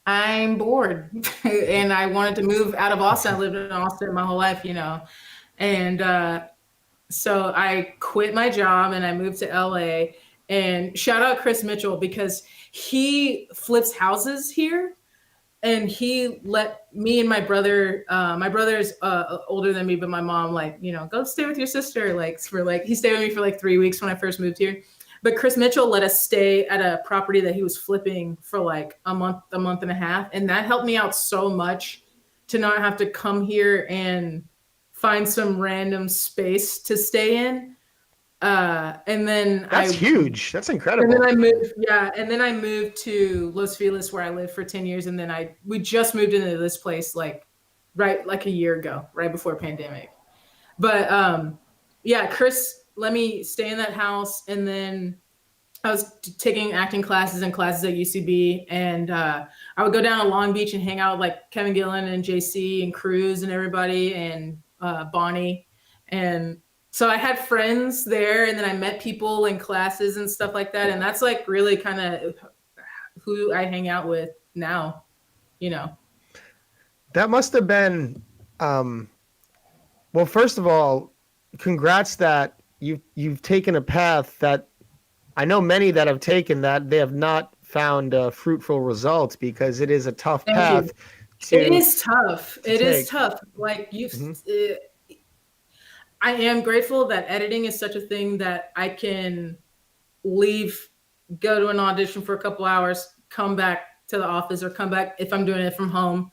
I'm bored, and I wanted to move out of Austin. I lived in Austin my whole life, and so I quit my job and I moved to LA. And shout out Chris Mitchell because he flips houses here. And he let me and my brother, my brother's older than me, but my mom, like, go stay with your sister. Like, he stayed with me for like 3 weeks when I first moved here. But Chris Mitchell let us stay at a property that he was flipping for like a month and a half. And that helped me out so much to not have to come here and find some random space to stay in. And then that's huge. That's incredible. And then I moved to Los Feliz where I lived for 10 years. And then we just moved into this place like a year ago, right before pandemic. But Chris let me stay in that house. And then I was taking acting classes and classes at UCB. And I would go down to Long Beach and hang out with like Kevin Gillen and JC and Cruz and everybody and Bonnie. And so I had friends there, and then I met people in classes and stuff like that. And that's like really kind of who I hang out with now, That must have been, well, first of all, congrats that you've taken a path that I know many that have taken that they have not found fruitful results, because it is a tough path. It is tough. It is tough. Like I am grateful that editing is such a thing that I can leave, go to an audition for a couple hours, come back to the office, or come back if I'm doing it from home,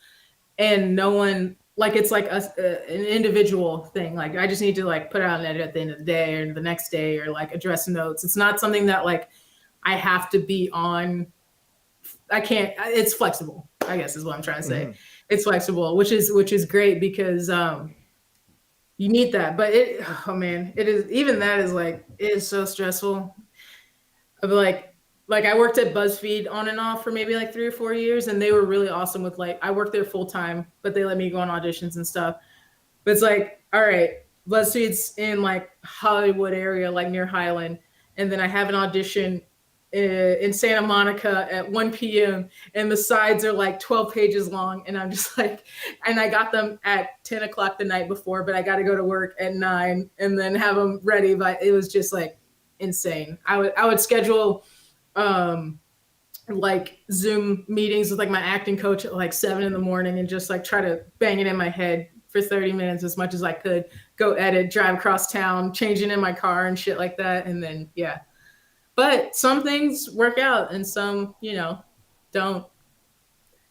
and no one, like, it's like an individual thing. Like, I just need to like put out an edit at the end of the day or the next day, or like address notes. It's not something that like I have to be on. It's flexible, I guess is what I'm trying to say. It's flexible, which is great because you need that. But it is so stressful. Like I worked at BuzzFeed on and off for maybe like 3 or 4 years, and they were really awesome with like, I worked there full time, but they let me go on auditions and stuff. But it's like, all right, BuzzFeed's in like Hollywood area, like near Highland. And then I have an audition in Santa Monica at 1 p.m. and the sides are like 12 pages long. And I'm just like, and I got them at 10 o'clock the night before, but I got to go to work at 9 and then have them ready. But it was just like insane. I would schedule like Zoom meetings with like my acting coach at like 7 a.m. and just like try to bang it in my head for 30 minutes as much as I could, go edit, drive across town, changing in my car and shit like that. And then, but some things work out and some, don't.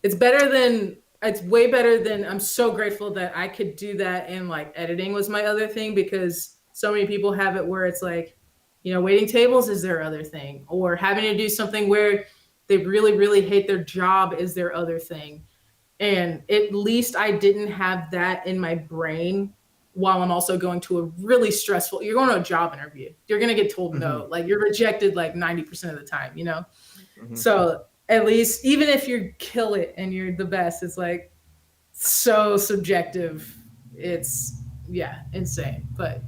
It's way better than, I'm so grateful that I could do that. And like editing was my other thing, because so many people have it where it's like, waiting tables is their other thing, or having to do something where they really, really hate their job is their other thing. And at least I didn't have that in my brain while I'm also going to a really stressful, you're going to a job interview. You're going to get told no, like you're rejected like 90% of the time, So at least, even if you kill it and you're the best, it's like so subjective. It's insane, but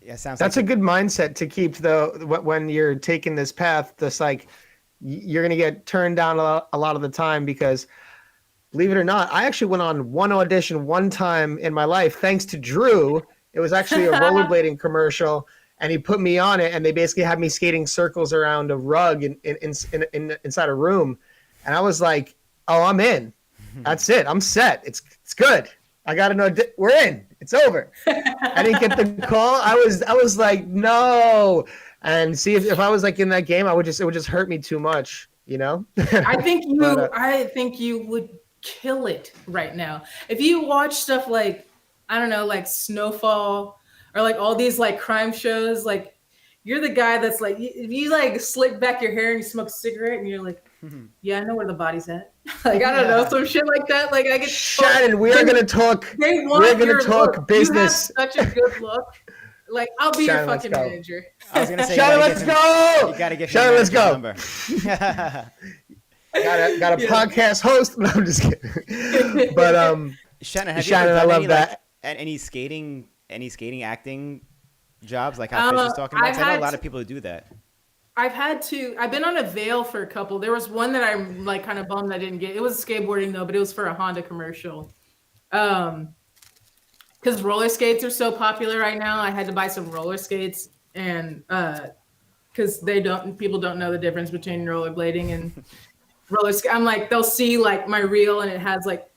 That's a good mindset to keep, though, when you're taking this path. Just like you're going to get turned down a lot of the time, because believe it or not, I actually went on one audition one time in my life, thanks to Drew. It was actually a rollerblading commercial, and he put me on it, and they basically had me skating circles around a rug inside a room. And I was like, oh, I'm in. That's it. I'm set. It's good. I got to know we're in. It's over. I didn't get the call. I was like, no. And see, if I was like in that game, it would just hurt me too much, I think you would kill it right now. If you watch stuff like, I don't know, like Snowfall, or like all these like crime shows, like you're the guy that's like, you like slick back your hair and you smoke a cigarette and you're like, yeah, I know where the body's at. Like, I don't know, some shit like that. Like, I get Shannon, we are going to talk. We're going to talk business. You have such a good look. Like, I'll be Shannon, your fucking manager. I was gonna say, Shannon, let's go. You gotta get Shannon, let's go. number. got a podcast host. No, I'm just kidding. But Shannon, have Shannon, you ever I done love any, that. like, any skating acting jobs like how Fish was talking about? 'Cause I know a lot of people who do that. I've been on a veil for a couple. There was one that I'm like kind of bummed I didn't get. It was skateboarding though, but it was for a Honda commercial. Because roller skates are so popular right now, I had to buy some roller skates, and because people don't know the difference between rollerblading and roller skate. I'm like, they'll see like my reel and it has like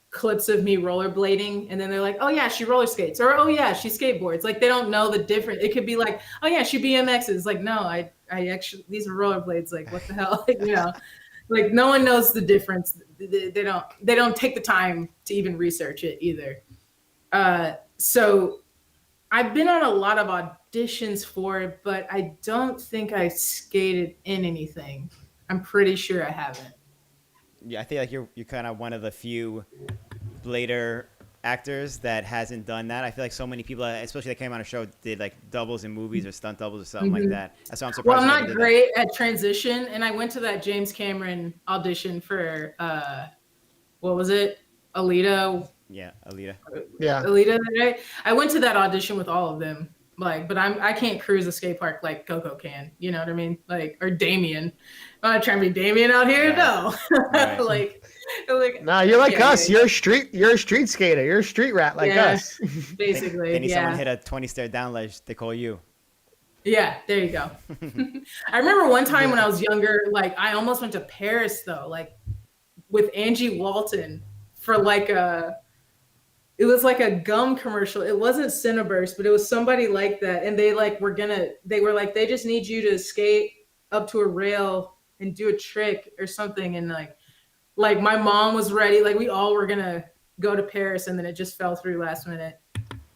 clips of me rollerblading, and then they're like, oh yeah, she roller skates, or oh yeah, she skateboards. Like they don't know the difference. It could be like, oh yeah, she BMXs. Like no, I actually, these are rollerblades. Like what the hell, like, you know, like no one knows the difference. They don't take the time to even research it either. So I've been on a lot of auditions for it, but I don't think I skated in anything. I'm pretty sure I haven't. Yeah, I feel like you're kind of one of the few blader actors that hasn't done that. I feel like so many people, especially that came on a show, did like doubles in movies or stunt doubles or something like that. That's why I'm surprised. Well, I'm not great at transition, and I went to that James Cameron audition for what was it, Alita? Yeah, Alita. Yeah, Alita. Right? I went to that audition with all of them. Like, but I can't cruise a skate park like Coco can. You know what I mean? Like, or Damien. I'm not trying to be Damien out here. Right. No. Right. like. Nah, you're like us. You're a street skater. You're a street rat like us. Basically. They need someone hit a 20 stair down ledge. They call you. Yeah, there you go. I remember one time when I was younger, like I almost went to Paris though, like with Angie Walton for like it was like a gum commercial. It wasn't Cinnaburst, but it was somebody like that. And they were like, they just need you to skate up to a rail and do a trick or something. And like my mom was ready. Like we all were gonna go to Paris, and then it just fell through last minute.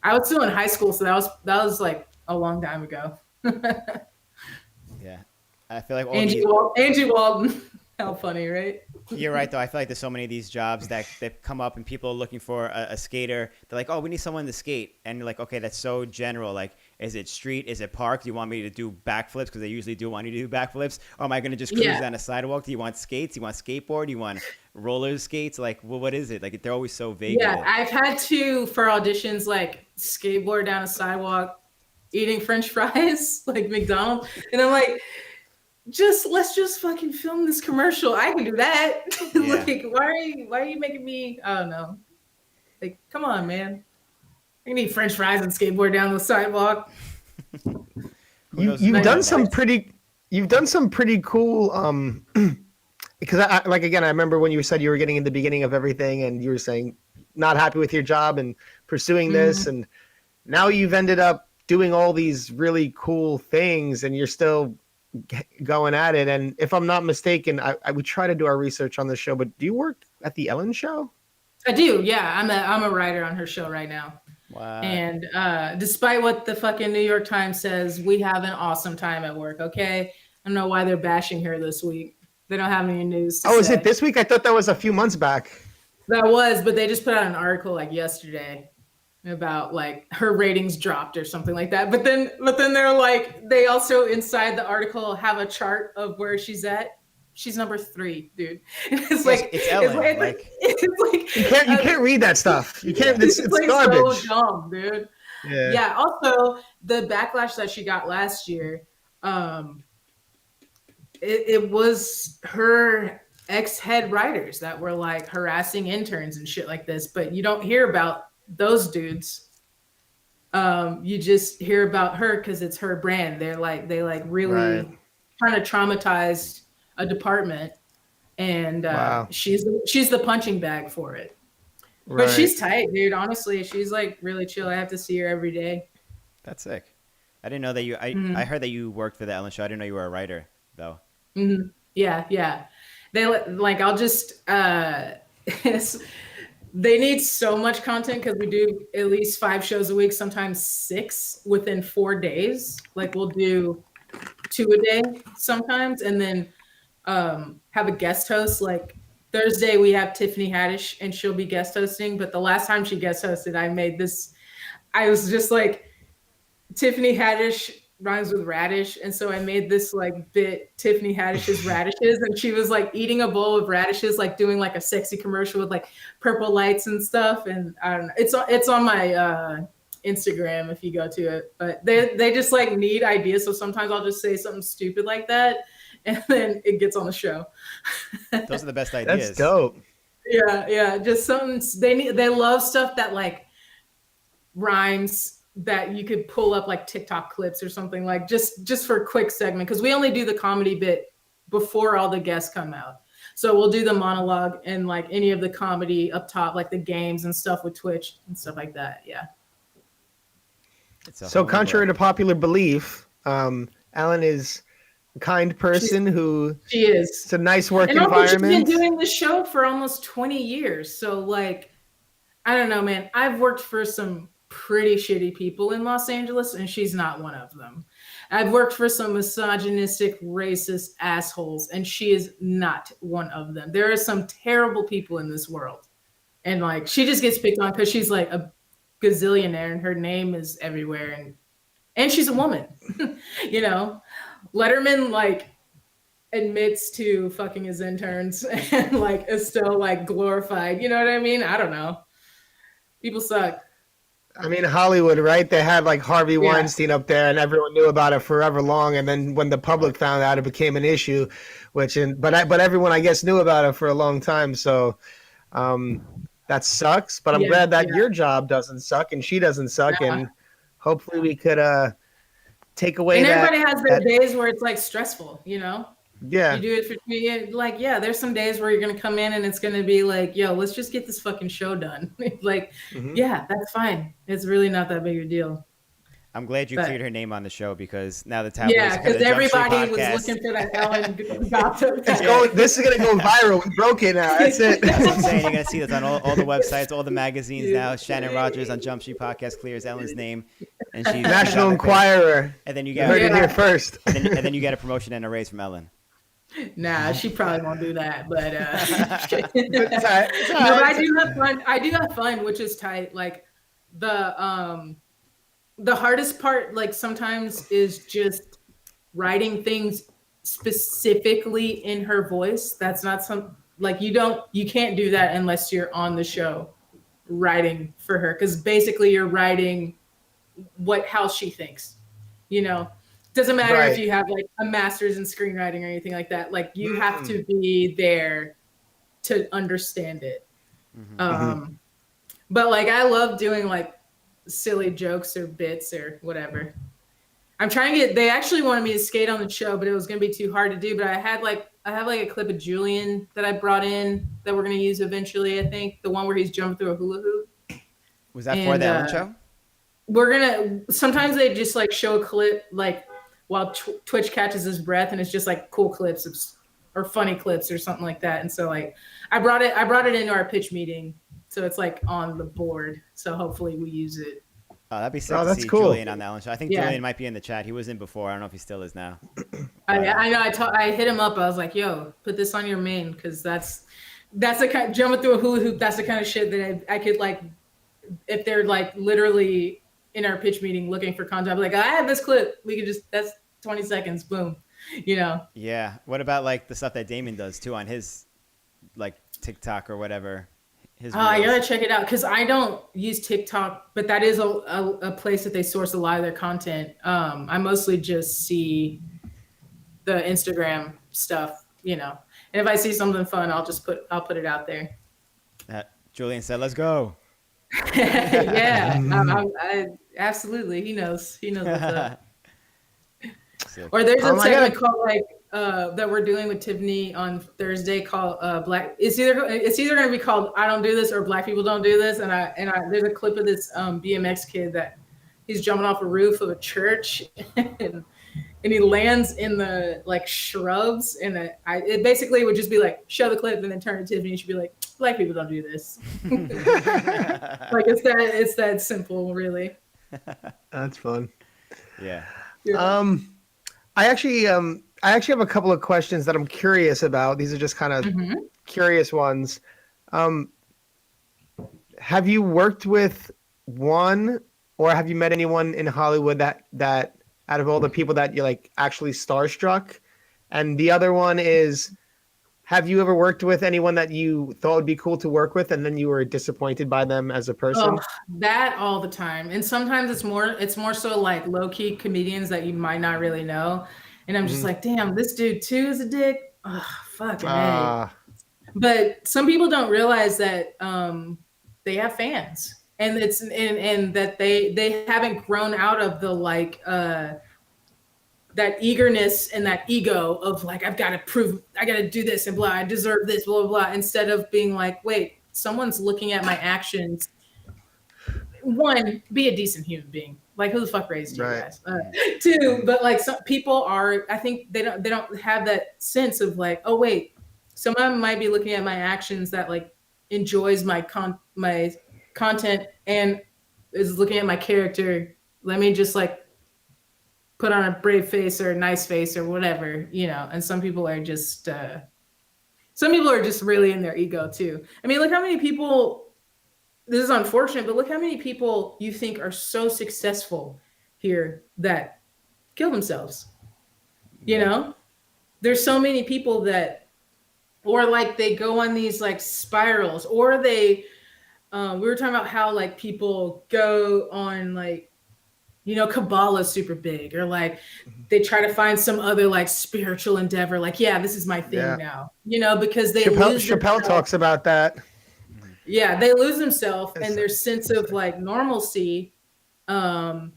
I was still in high school, so that was like a long time ago. Yeah, I feel like Angie Walton. How funny, right? You're right, though. I feel like there's so many of these jobs that come up and people are looking for a skater. They're like, oh, we need someone to skate. And you're like, okay, that's so general. Like, is it street? Is it park? Do you want me to do backflips? Because they usually do want you to do backflips. Or am I going to just cruise down a sidewalk? Do you want skates? Do you want skateboard? Do you want roller skates? Like, well, what is it? Like, they're always so vague. Yeah, I've had to, for auditions, like, skateboard down a sidewalk, eating French fries, like McDonald's. And I'm like, let's just fucking film this commercial. I can do that. Yeah. Like, why are you making me? I don't know. Like, come on, man. I can eat French fries and skateboard down the sidewalk. You've done some pretty cool. Because I remember when you said you were getting in the beginning of everything, and you were saying not happy with your job and pursuing this, and now you've ended up doing all these really cool things, and you're still going at it. And if I'm not mistaken, I would try to do our research on the show, but do you work at the Ellen show? I do. Yeah. I'm a writer on her show right now. Wow. And despite what the fucking New York Times says, we have an awesome time at work. Okay. I don't know why they're bashing her this week. They don't have any news. Is it this week? I thought that was a few months back. That was, but they just put out an article like yesterday about like her ratings dropped or something like that. But then they're like, they also inside the article have a chart of where she's at. She's number 3, dude. It's like it's Ellen. It's like you can't read that stuff. You can't. It's like garbage. So dumb, dude. Yeah. Also, the backlash that she got last year, it was her ex-head writers that were like harassing interns and shit like this. But you don't hear about those dudes. You just hear about her because it's her brand. They really kind of traumatized a department, and she's the punching bag for it. Right. But she's tight, dude. Honestly, she's like really chill. I have to see her every day. That's sick. I didn't know that you. I heard that you worked for the Ellen show. I didn't know you were a writer though. Mm-hmm. Yeah. They like. I'll just. They need so much content because we do at least 5 shows a week, sometimes 6 within 4 days. Like we'll do two a day sometimes, and then have a guest host. Like Thursday, we have Tiffany Haddish, and she'll be guest hosting. But the last time she guest hosted, I made this. I was just like, Tiffany Haddish rhymes with radish, and so I made this like bit, Tiffany Haddish's radishes, and she was like eating a bowl of radishes, like doing like a sexy commercial with like purple lights and stuff. And I don't know, it's on my Instagram if you go to it. But they just like need ideas, so sometimes I'll just say something stupid like that, and then it gets on the show. Those are the best ideas. That's dope. Yeah, just something they love stuff that like rhymes, that you could pull up like TikTok clips or something, like just for a quick segment, because we only do the comedy bit before all the guests come out. So we'll do the monologue and like any of the comedy up top, like the games and stuff with Twitch and stuff like that. Yeah. So contrary to popular belief, Ellen is a kind person she is. It's a nice work and environment. She's been doing the show for almost 20 years. So like, I don't know, man. I've worked for some pretty shitty people in Los Angeles, and she's not one of them. I've worked for some misogynistic, racist assholes, and she is not one of them. There are some terrible people in this world, and like she just gets picked on because she's like a gazillionaire and her name is everywhere, and she's a woman. You know, Letterman like admits to fucking his interns and like is still like glorified. You know what I mean? I don't know. People suck. I mean, Hollywood, right? They had like Harvey Weinstein up there, and everyone knew about it forever long. And then when the public found out, it became an issue. But everyone, I guess, knew about it for a long time. So that sucks. But I'm glad that your job doesn't suck and she doesn't suck. And hopefully we could take away. And everybody has their days where it's like stressful, you know. Yeah. You do it for 2 years. Like, there's some days where you're going to come in and it's going to be like, yo, let's just get this fucking show done. Like, that's fine. It's really not that big a deal. I'm glad you cleared her name on the show, because now the tabloids because everybody was looking for that Ellen gossip. This is going to go viral. We broke it now. That's it. That's insane. You're going to see this on all the websites, all the magazines now. Shannon Rodgers on Jump Street Podcast clears Ellen's name. And she's National Enquirer. And then you heard it here first. And then you get a promotion and a raise from Ellen. Nah, she probably won't do that, but it's all right. No, but I do have fun. I do have fun, which is tight. Like the hardest part, like sometimes, is just writing things specifically in her voice. That's not like you can't do that unless you're on the show writing for her, because basically you're writing how she thinks, you know. Doesn't matter if you have like a master's in screenwriting or anything like that. Like you have to be there to understand it. But like I love doing like silly jokes or bits or whatever. I'm trying to they actually wanted me to skate on the show, but it was going to be too hard to do. But I have like a clip of Julian that I brought in that we're going to use eventually. I think the one where he's jumping through a hula hoop. Was that for the Ellen show? Sometimes they just like show a clip like while Twitch catches his breath, and it's just like cool clips or funny clips or something like that. And so like I brought it into our pitch meeting, so it's like on the board. So hopefully we use it. Oh, that'd be sick to see cool. Julian on the Ellen show. I think Julian might be in the chat. He was in before. I don't know if he still is now. I know. I hit him up. I was like, "Yo, put this on your main, because that's the kind jumping through a hula hoop. That's the kind of shit that I could like, if they're like literally in our pitch meeting looking for content, I'm like, I have this clip. We could that's 20 seconds, boom, you know. Yeah. What about like the stuff that Damon does too on his like TikTok or whatever? I gotta check it out, because I don't use TikTok, but that is a place that they source a lot of their content. I mostly just see the Instagram stuff, you know. And if I see something fun, I'll put it out there. Julian said, "Let's go." I absolutely. He knows what's up. Or there's a segment called like that we're doing with Tiffany on Thursday called Black. It's either going to be called "I Don't Do This" or "Black People Don't Do This." And there's a clip of this BMX kid that he's jumping off a roof of a church and he lands in the like shrubs, and it basically would just be like show the clip and then turn to Tiffany and she'd be like, "Black people don't do this." Like it's that simple, really. That's fun. Yeah. I actually have a couple of questions that I'm curious about. These are just kind of curious ones. Um, have you worked with one, or have you met anyone in Hollywood that out of all the people that you like actually starstruck? And the other one is, have you ever worked with anyone that you thought would be cool to work with, and then you were disappointed by them as a person? Oh, that all the time. And sometimes it's more so like low-key comedians that you might not really know. And I'm just like, damn, this dude too is a dick. Ugh, fucking A. Ah, But some people don't realize that they have fans. And and that they haven't grown out of the like that eagerness and that ego of like, I've got to prove, I got to do this and blah, I deserve this, blah, blah, blah, instead of being like, wait, someone's looking at my actions. One, be a decent human being. Like, who the fuck raised you guys? Two, but like some people are, I think they don't have that sense of like, oh wait, someone might be looking at my actions that like enjoys my content and is looking at my character. Let me just like put on a brave face or a nice face or whatever, you know. And some people are just really in their ego too. I mean, look how many people, this is unfortunate, but look how many people you think are so successful here that kill themselves. You know, there's so many people that, or like they go on these like spirals, or they, we were talking about how like people go on like, you know, Kabbalah's super big, or like they try to find some other like spiritual endeavor. Like, yeah, this is my thing now, you know, because they Chappelle talks about that. Yeah, they lose themselves and their sense of like normalcy. And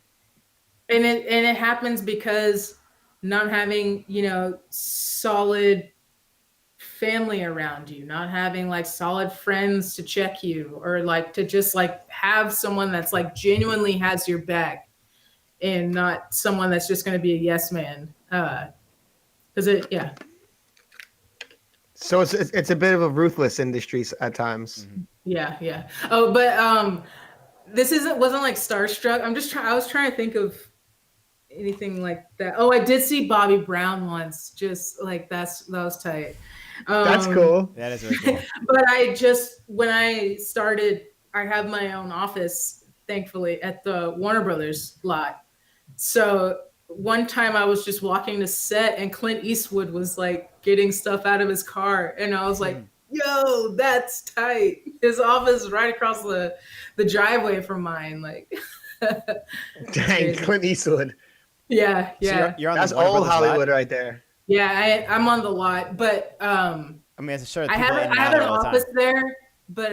it happens because not having, you know, solid family around you, not having like solid friends to check you, or like to just like have someone that's like genuinely has your back, and not someone that's just going to be a yes man. So it's a bit of a ruthless industry at times. Yeah. Oh, but wasn't like starstruck. I was trying to think of anything like that. Oh, I did see Bobby Brown once. Just like that was tight. That's cool. That is very cool. But when I started, I have my own office, thankfully, at the Warner Brothers lot. So one time I was just walking to set and Clint Eastwood was like getting stuff out of his car. And I was like, yo, that's tight. His office is right across the driveway from mine. Like, dang, Clint Eastwood. Yeah. So you're on that's the Warner old Brothers Hollywood lot? right there. Yeah, I'm on the lot, but I mean, I'm sure I have an office there, but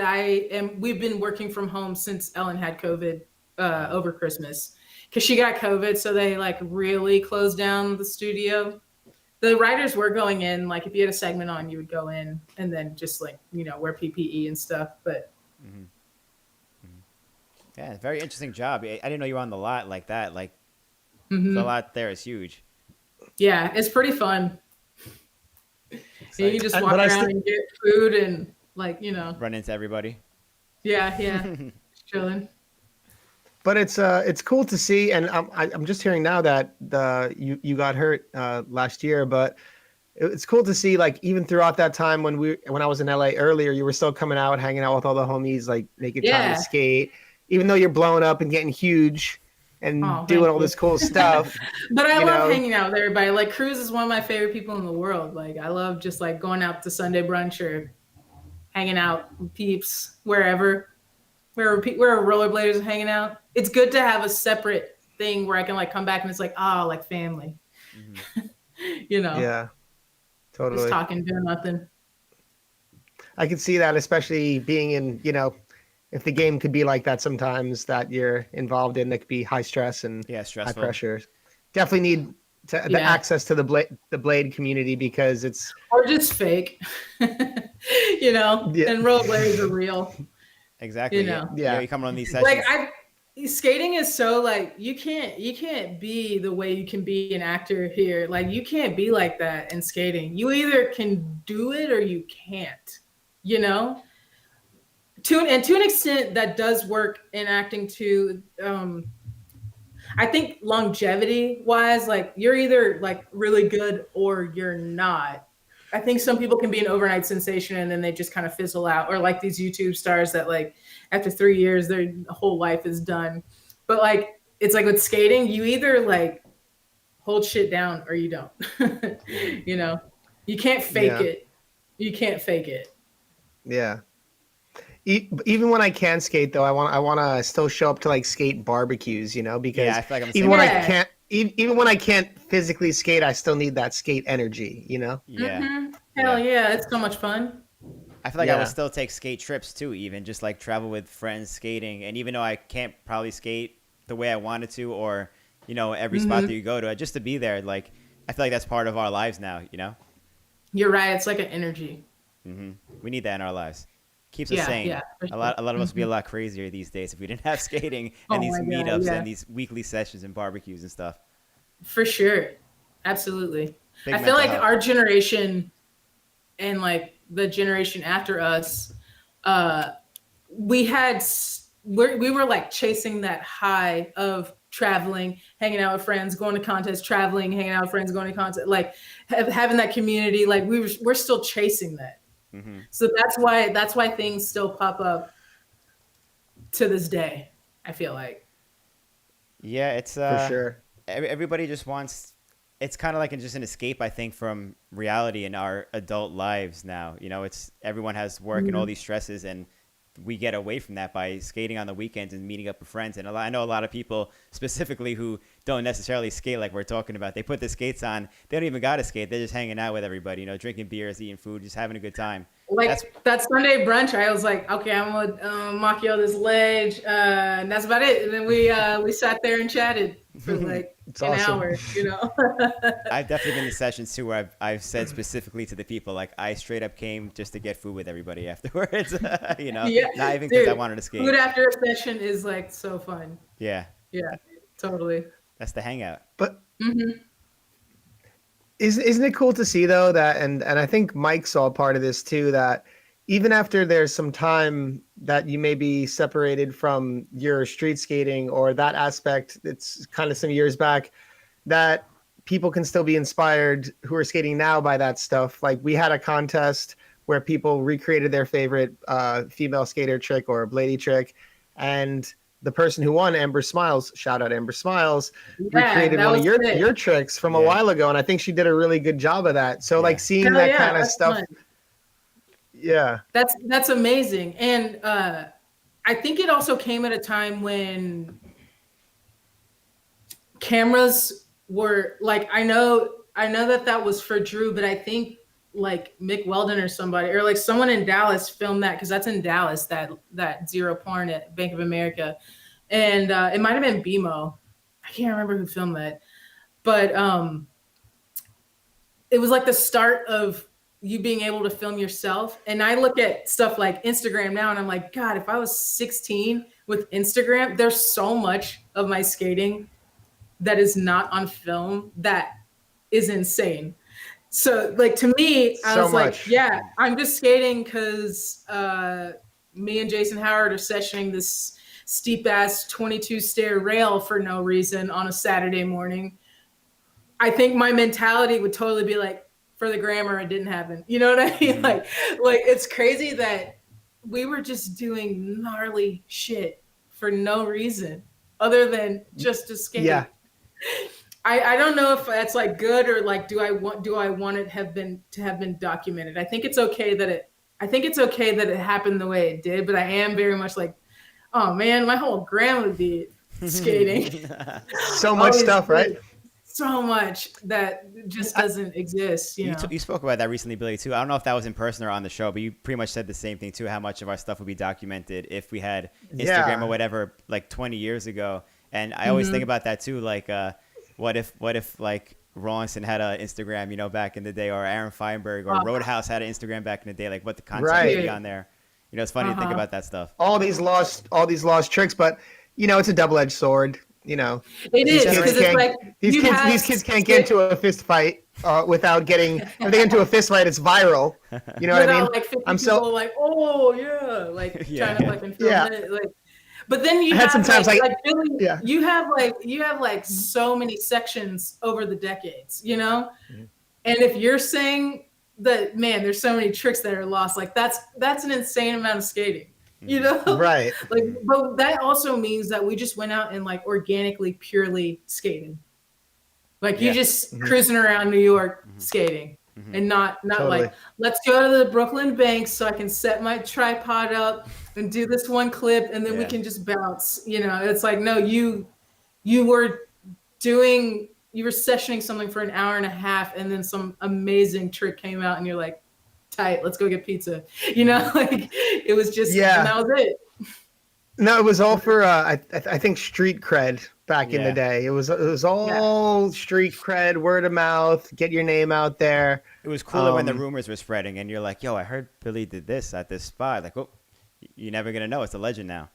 we've been working from home since Ellen had COVID over Christmas, because she got COVID, so they like really closed down the studio. The writers were going in, like if you had a segment on, you would go in and then just like, you know, wear PPE and stuff. But yeah, very interesting job. I didn't know you were on the lot like that. Like the lot there is huge. Yeah, it's pretty fun. You can just walk around and get food and like, you know, run into everybody. Yeah, just chilling. But it's cool to see, and I'm just hearing now that you got hurt last year, but it's cool to see, like, even throughout that time when I was in LA earlier, you were still coming out, hanging out with all the homies, like making time to skate, even though you're blowing up and getting huge and doing all this cool stuff. But I love hanging out with everybody. Like, Cruz is one of my favorite people in the world. Like, I love just like going out to Sunday brunch or hanging out with peeps wherever rollerbladers are hanging out. It's good to have a separate thing where I can like come back and it's like, like family. You know? Yeah, totally. Just talking, doing nothing. I can see that, especially being in, you know, if the game could be like that sometimes that you're involved in, that could be high stress and high pressure. Definitely need the access to the blade community, because it's or just fake, you know. And rollerbladers are real. Exactly. You know. You come on these sessions. Like skating is so like you can't be the way you can be an actor here. Like you can't be like that in skating. You either can do it or you can't. You know. To an extent that does work in acting too. I think longevity wise, like you're either like really good or you're not. I think some people can be an overnight sensation and then they just kind of fizzle out, or like these YouTube stars that like after 3 years their whole life is done. But like it's like with skating, you either like hold shit down or you don't. You know, you can't fake it. You can't fake it. Yeah. Even when I can skate, though, I want to still show up to like skate barbecues, you know, because I feel like I'm even when I can't, even when I can't physically skate, I still need that skate energy, you know. Yeah. Mm-hmm. Hell yeah, it's so much fun. I feel like I would still take skate trips too, even just like travel with friends skating. And even though I can't probably skate the way I wanted to, or you know, every spot that you go to, just to be there, like I feel like that's part of our lives now, you know. You're right. It's like an energy. We need that in our lives. Keeps us sane. Yeah, a lot of us would be a lot crazier these days if we didn't have skating and these meetups and these weekly sessions and barbecues and stuff. For sure. Absolutely. Big I feel like health. our generation and like the generation after us, we were like chasing that high of traveling, hanging out with friends, going to contests, traveling, hanging out with friends, going to contests, like having that community. Like we're still chasing that. So that's why things still pop up to this day, I feel like. Yeah, it's For sure. Everybody just wants. It's kind of like just an escape, I think, from reality in our adult lives now. You know, it's everyone has work and all these stresses, and we get away from that by skating on the weekends and meeting up with friends. And I know a lot of people specifically who don't necessarily skate like we're talking about. They put the skates on. They don't even got to skate. They're just hanging out with everybody, you know, drinking beers, eating food, just having a good time. Like that Sunday brunch, I was like, okay, I'm gonna macchio this ledge, and that's about it. And then we sat there and chatted for like an hour, you know. I've definitely been in sessions too where I've said specifically to the people, like I straight up came just to get food with everybody afterwards, you know, not even because I wanted to skate. Food after a session is like so fun. Yeah, Totally. That's the hangout. But isn't it cool to see though that, and I think Mike saw part of this too, that even after there's some time that you may be separated from your street skating or that aspect, it's kind of some years back, that people can still be inspired who are skating now by that stuff. Like we had a contest where people recreated their favorite female skater trick or a bladie trick, and the person who won, Amber Smiles, shout out Amber Smiles, recreated one of your tricks from a while ago, and I think she did a really good job of that. So like seeing that kind of stuff. Fun. Yeah. That's amazing. And I think it also came at a time when cameras were like, I know that was for Drew, but I think like Mick Weldon or somebody, or like someone in Dallas filmed that, because that's in Dallas, that Zero Porn at Bank of America. And it might have been BMO. I can't remember who filmed that. But it was like the start of you being able to film yourself. And I look at stuff like Instagram now and I'm like, God, if I was 16 with Instagram, there's so much of my skating that is not on film that is insane. So like to me, I was like, yeah, I'm just skating because me and Jason Howard are sessioning this steep ass 22 stair rail for no reason on a Saturday morning. I think my mentality would totally be like, for the grammar, it didn't happen. You know what I mean? Like it's crazy that we were just doing gnarly shit for no reason other than just to skate. Yeah. I don't know if that's like good or like do I want it to have been documented. I think it's okay that it happened the way it did, but I am very much like, oh man, my whole gram would be skating. So much stuff, right? So much that just doesn't exist. You know? You spoke about that recently, Billy, too. I don't know if that was in person or on the show, but you pretty much said the same thing too, how much of our stuff would be documented if we had Instagram or whatever like 20 years ago. And I always think about that too, like what if like Rawlinson had an Instagram, you know, back in the day, or Aaron Feinberg or Roadhouse had an Instagram back in the day, like what the content would be on there. You know, it's funny to think about that stuff. All these lost tricks, but you know, it's a double-edged sword. You know, it is, because it's like these kids can't get into a fist fight without getting. If they get into a fist fight, it's viral. You know what I mean? Like 50 people like, oh yeah, like trying to fucking film it. Like, But then you I had have some times like Billy, yeah. you have like so many sections over the decades, you know? Mhm. And if you're saying that, man, there's so many tricks that are lost, like that's an insane amount of skating, you know? Right. Like, but that also means that we just went out and like organically, purely skated. Like you Yeah. just cruising around New York skating. And not Totally. like, let's go to the Brooklyn banks so I can set my tripod up and do this one clip and then we Yeah. can just bounce. You know, it's like, no, you were sessioning something for an hour and a half and then some amazing trick came out and you're like, tight, let's go get pizza. You know, like it was just, and that was it. No, it was all for I think street cred back in the Yeah. day. It was all street cred, word of mouth, get your name out there. It was cooler when the rumors were spreading, and you're like, "Yo, I heard Billy did this at this spot." Like, oh, you're never gonna know. It's a legend now.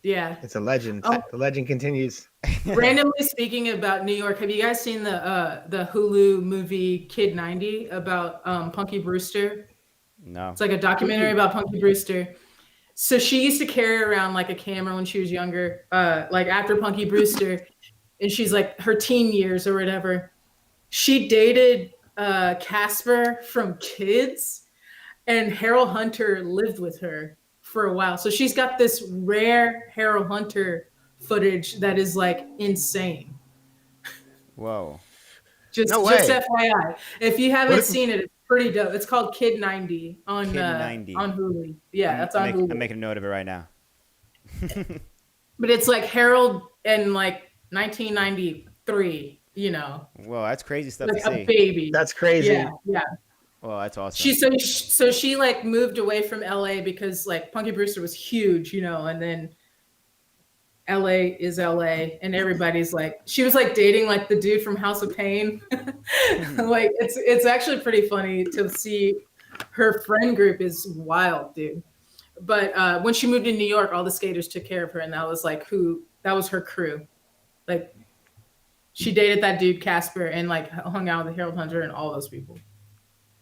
Yeah. It's a legend. The legend continues. Randomly speaking about New York, have you guys seen the Hulu movie Kid 90 about Punky Brewster? No. It's like a documentary about Punky Brewster. So she used to carry around like a camera when she was younger, like after Punky Brewster, and she's like her teen years or whatever. She dated Casper from Kids, and Harold Hunter lived with her for a while. So she's got this rare Harold Hunter footage that is like insane. Whoa. Just FYI, if you haven't seen it, it's pretty dope. It's called Kid 90 on Kid 90. on Hulu. Yeah, that's on Hulu. I'm making a note of it right now. But it's like Harold in like 1993, you know. Whoa, that's crazy stuff like to see. a baby. That's crazy. Yeah. Well, that's awesome. She like moved away from LA because like Punky Brewster was huge, you know, and then LA is LA and everybody's like, she was like dating like the dude from House of Pain. Like it's actually pretty funny to see. Her friend group is wild, dude. But when she moved to New York, all the skaters took care of her, and that was her crew. Like she dated that dude Casper and like hung out with Harold Hunter and all those people.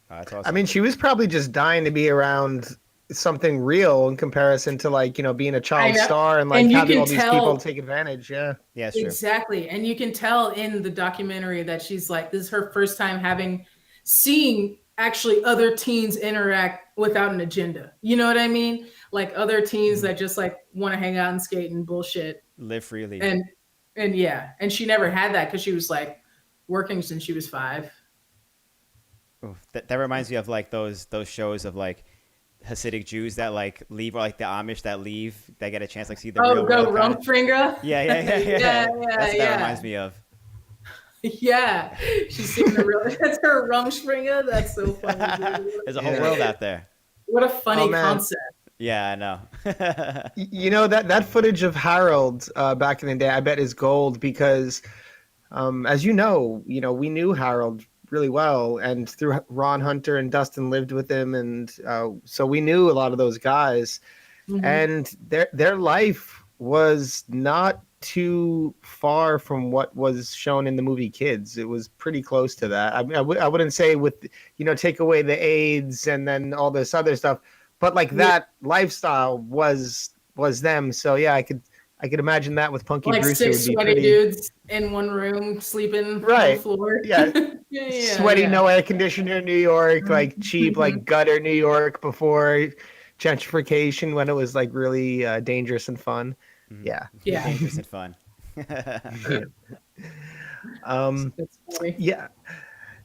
That's awesome. I mean, she was probably just dying to be around something real in comparison to like, you know, being a child star and like having all these people take advantage. Yeah. Yeah, it's true. Exactly. And you can tell in the documentary that she's like, this is her first time seeing actually other teens interact without an agenda. You know what I mean? Like other teens that just like want to hang out and skate and bullshit. Live freely. And yeah. And she never had that because she was like working since she was 5. Oof, that reminds me of like those shows of like Hasidic Jews that like leave, or like the Amish that leave, that get a chance like see the real world. Rumspringa? Yeah. That's what that reminds me of. Yeah, she's seeing the real. That's her Rumspringa. That's so funny. Dude. There's a whole world out there. What a funny concept. Yeah, I know. You know, that footage of Harold back in the day, I bet is gold because, as you know, we knew Harold really well, and through Ron Hunter and Dustin lived with him, and so we knew a lot of those guys, and their life was not too far from what was shown in the movie Kids. It was pretty close to that. I mean, I wouldn't say with, take away the AIDS and then all this other stuff, but like that lifestyle was them. So yeah, I could imagine that with Punky like Brewster. 6 sweaty dudes in one room sleeping on the floor. Yeah. Sweaty, no air conditioner New York, like cheap, like gutter New York before gentrification, when it was like really dangerous and fun. Yeah. Dangerous and fun. Yeah.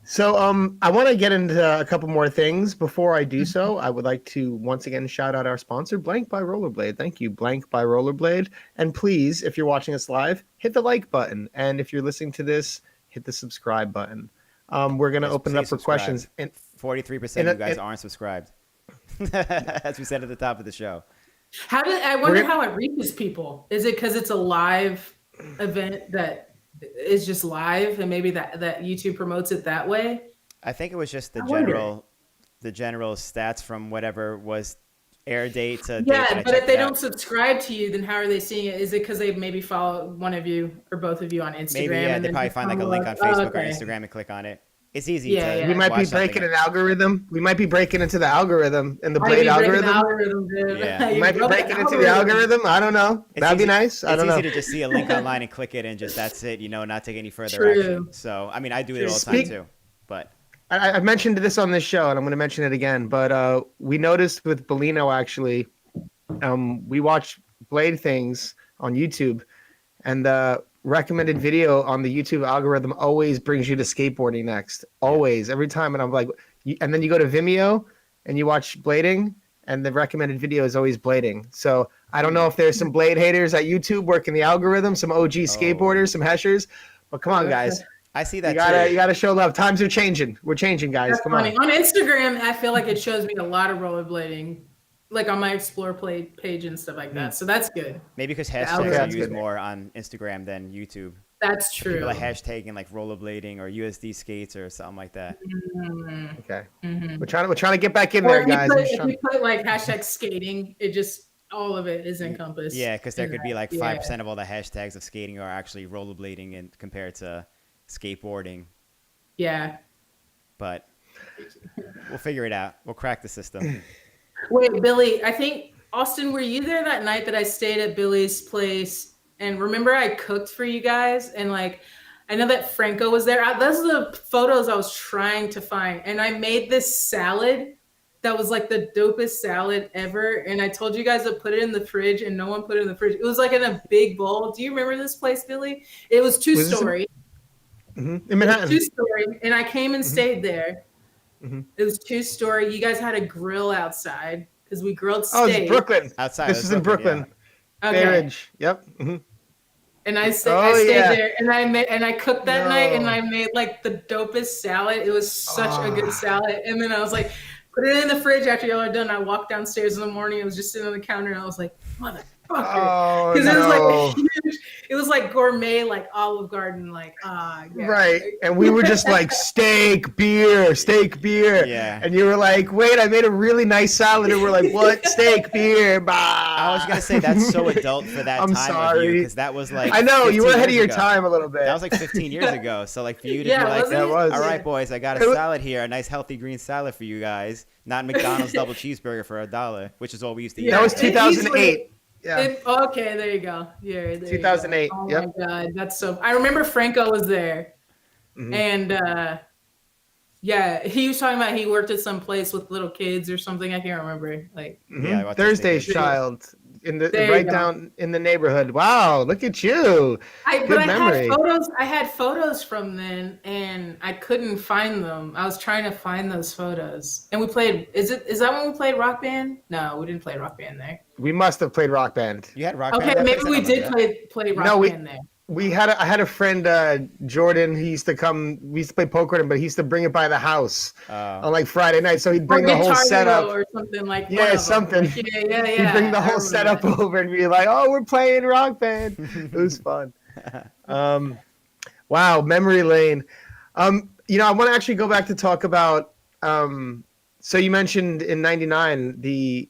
So I want to get into a couple more things. Before I do so, I would like to once again shout out our sponsor, Blank by Rollerblade. Thank you, Blank by Rollerblade. And please, if you're watching us live, hit the like button. And if you're listening to this, hit the subscribe button. We're going to open it up for questions. And 43% of you guys aren't subscribed. As we said at the top of the show. I wonder how it reaches people. Is it because it's a live event that is just live, and maybe that YouTube promotes it that way? I think it was just the general stats from whatever was air date to date. But if they don't subscribe to you, then how are they seeing it? Is it because they maybe follow one of you or both of you on Instagram? Maybe, yeah, they probably find like a link on Facebook or Instagram and click on it. It's easy Yeah, to yeah. We might be watch something. breaking an algorithm. We might be breaking into the algorithm and the Might blade be breaking the algorithm. dude. Yeah. We You might be broke breaking into the algorithm. I don't know. It's That'd be easy- nice. I It's don't know. easy to just see a link online and click it and just that's it. Not take any further True. action. So I mean, I do it all the time Speak- too. But I mentioned this on this show, and I'm going to mention it again. But we noticed with Bellino actually, we watched Blade things on YouTube, and the recommended video on the YouTube algorithm always brings you to skateboarding next. Always, every time. And I'm like, and then you go to Vimeo and you watch blading, and the recommended video is always blading. So I don't know if there's some blade haters at YouTube working the algorithm, some OG skateboarders, some heshers, but come on, guys. I see that You too. gotta show love. Times are changing. We're changing, guys. That's Come funny. on. On Instagram, I feel like it shows me a lot of rollerblading, like on my explore play page and stuff like that. So that's good. Maybe because Okay, hashtags are that's used good. more on Instagram than YouTube. That's true. People are hashtagging like rollerblading or USD skates or something like that. Okay. Mhm. We're trying to get back in Or there, if you guys. put, I'm just if trying- you put like hashtag skating, it just all of it is encompassed. Yeah, because there in could be that. like Yeah. 5% of all the hashtags of skating are actually rollerblading and compared to skateboarding. Yeah. But we'll figure it out. We'll crack the system. Wait, Billy, I think Austin, were you there that night that I stayed at Billy's place? And remember I cooked for you guys? And like, I know that Franco was there. Those are the photos I was trying to find. And I made this salad that was like the dopest salad ever. And I told you guys to put it in the fridge and no one put it in the fridge. It was like in a big bowl. Do you remember this place, Billy? It was Was this two-story. In Manhattan. Two-story. And I came and stayed there. Mhm. It was two-story. You guys had a grill outside because we grilled steak. Oh, it's Brooklyn. Outside. This of is in Brooklyn. Okay. Bay Ridge. Yep. Mhm. And I Oh, stayed yeah. there, and I cooked that night, and No. I made like the dopest salad. It was such a good Ah. salad. And then I was like, put it in the fridge after y'all are done. I walked downstairs in the morning. It was just sitting on the counter, and I was like, motherfucker, Oh, because it was no. like huge. It was like gourmet, like Olive Garden, like yeah. Right. And we were just like steak, beer. Yeah. And you were like, wait, I made a really nice salad. And we're like, what? Steak, beer, bah. I was gonna say that's so adult for that I'm time of sorry. you because that was like I know, you 15 were ahead of years your ago. time a little bit. That was like 15 years ago. So like for you to Yeah, be like, wasn't That it? was. all right, boys, I got a It was- salad here, a nice healthy green salad for you guys. Not McDonald's double cheeseburger for $1, which is all we used to eat. Yeah. That was it 2008. Yeah. Okay, there you go. Yeah, there you go. 2008, Oh yep. my god, that's so. I remember Franco was there, Mhm. and yeah, he was talking about he worked at some place with little kids or something. I can't remember. Like, Mhm. Yeah, I watched Thursday's this Child in the There you right go. down in the neighborhood. Wow, look at you. but Good I memory. had photos. I had photos from then, and I couldn't find them. I was trying to find those photos, and we played. Is that when we played Rock Band? No, we didn't play Rock Band there. We must have played Rock Band. You had Rock Okay, Band? maybe I we don't did remember that. play Rock No, Band there. I had a friend, Jordan. He used to come. We used to play poker with him, but he used to bring it by the house on like Friday night. So he'd bring Or the whole Guitar Hero setup. or something like. Yeah, one of them. something. Like, yeah. He'd bring the I whole remember setup that. over and be like, "Oh, we're playing Rock Band." It was fun. Wow, memory lane. I want to actually go back to talk about. So you mentioned in '99 the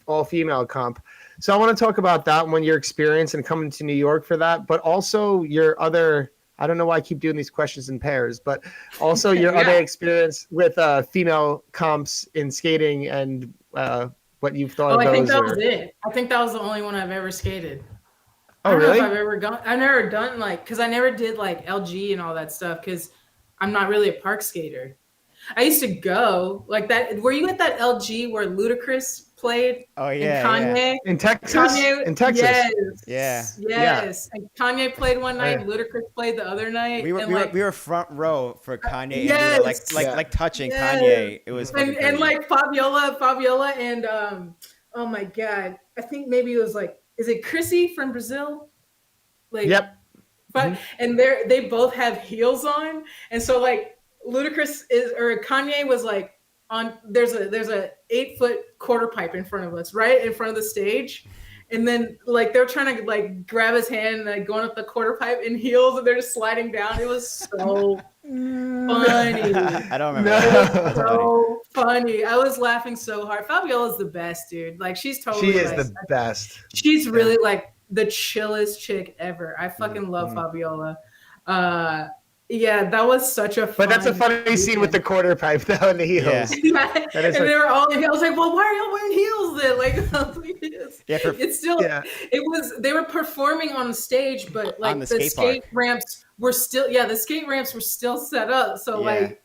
all female comp. So I want to talk about that one, your experience and coming to New York for that, but also your other. I don't know why I keep doing these questions in pairs, but also your Yeah. other experience with female comps in skating and what you've thought Oh, of I those. think that or- was it. I think that was the only one I've ever skated. Oh, I don't really? know if I've ever gone. I've never done like, because I never did like LG and all that stuff because I'm not really a park skater. I used to go like that. Were you at that LG where Ludacris played Oh yeah, and Kanye? In Texas? Kanye, In Texas? Yes, Yeah. yes. And Kanye played one night. Yeah. Ludacris played the other night. We were, and we, like, were, we were front row for Kanye Yes. and we were Yeah. like touching Yes. Kanye. It was fucking and crazy. like Fabiola, and oh my god, I think maybe it was like, is it Chrissy from Brazil? Like, Yep. but and they both have heels on, and so like Ludacris or Kanye was like on. There's a 8-foot quarter pipe in front of us, right in front of the stage. And then like they're trying to like grab his hand and like going up the quarter pipe in heels and they're just sliding down. It was so funny. I don't remember. No. That. That's funny. So funny. I was laughing so hard. Fabiola's the best, dude. Like she's totally She is like, the best. she's really like the chillest chick ever. I fucking love Mhm. Fabiola. Yeah, that was such a fun But that's a funny scene with the quarter pipe though and the heels. Yeah. Yeah. That is And like- they were all in heels. I was like, well, why are y'all wearing heels then? Like, I was like, Yeah, it's still, Yeah. it was, they were performing on the stage, but like On the the skate skate park. ramps were still, yeah, the skate ramps were still set up. So Yeah. like,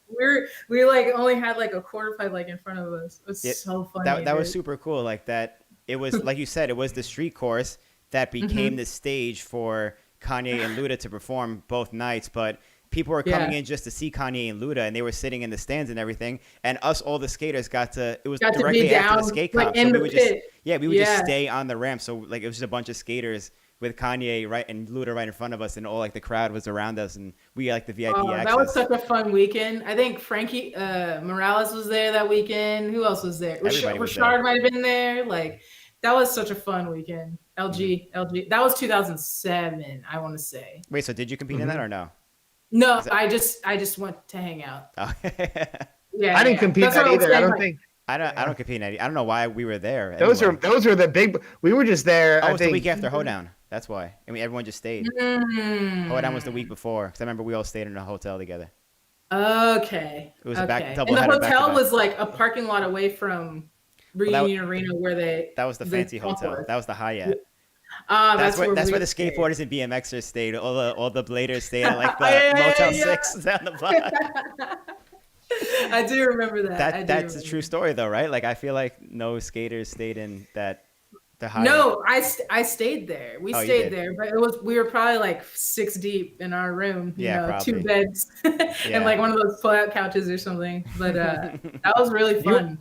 we like only had like a quarter pipe like in front of us. It was Yeah, so funny. that was dude. super cool. Like that, it was like you said, it was the street course that became the stage for Kanye and Luda to perform both nights. But people were coming in just to see Kanye and Luda, and they were sitting in the stands and everything. And us, all the skaters, got to. It was Got to directly be after down, the skate like, comp, in so the we would just pit. we would just Yeah. stay on the ramp. So like it was just a bunch of skaters with Kanye right and Luda right in front of us, and all like the crowd was around us, and we got like the VIP access. That was such a fun weekend. I think Frankie Morales was there that weekend. Who else was there? Everybody was Rashard there. might have been there. Like that was such a fun weekend. LG. That was 2007, I want to say. Wait, so did you compete in that or no? No, I just went to hang out. Oh. Yeah, I didn't compete That's that what I'm either. I saying, don't like, think I don't compete in any. I don't know why we were there. those anyway. were the big. We were just there. Oh, I it was the think week after Hoedown. That's why. I mean, everyone just stayed. Hoedown was the week before because I remember we all stayed in a hotel together. Okay. It was a okay. double And the header hotel back-to-back. was like a parking lot away from Reunion Arena where they. That was the fancy hotel. was. That was the Hyatt. That's where we the stayed. skateboarders and BMXers stayed. All the bladers stayed at like the Yeah, Motel yeah. 6 down the block. I do remember that. That's a true story though, right? Like I feel like no skaters stayed in the Hyatt. No, I stayed there. We Oh, you stayed did. there, but we were probably like 6 deep in our room. You Yeah, know, probably. 2 beds Yeah. and like one of those pull-out couches or something. But that was really fun.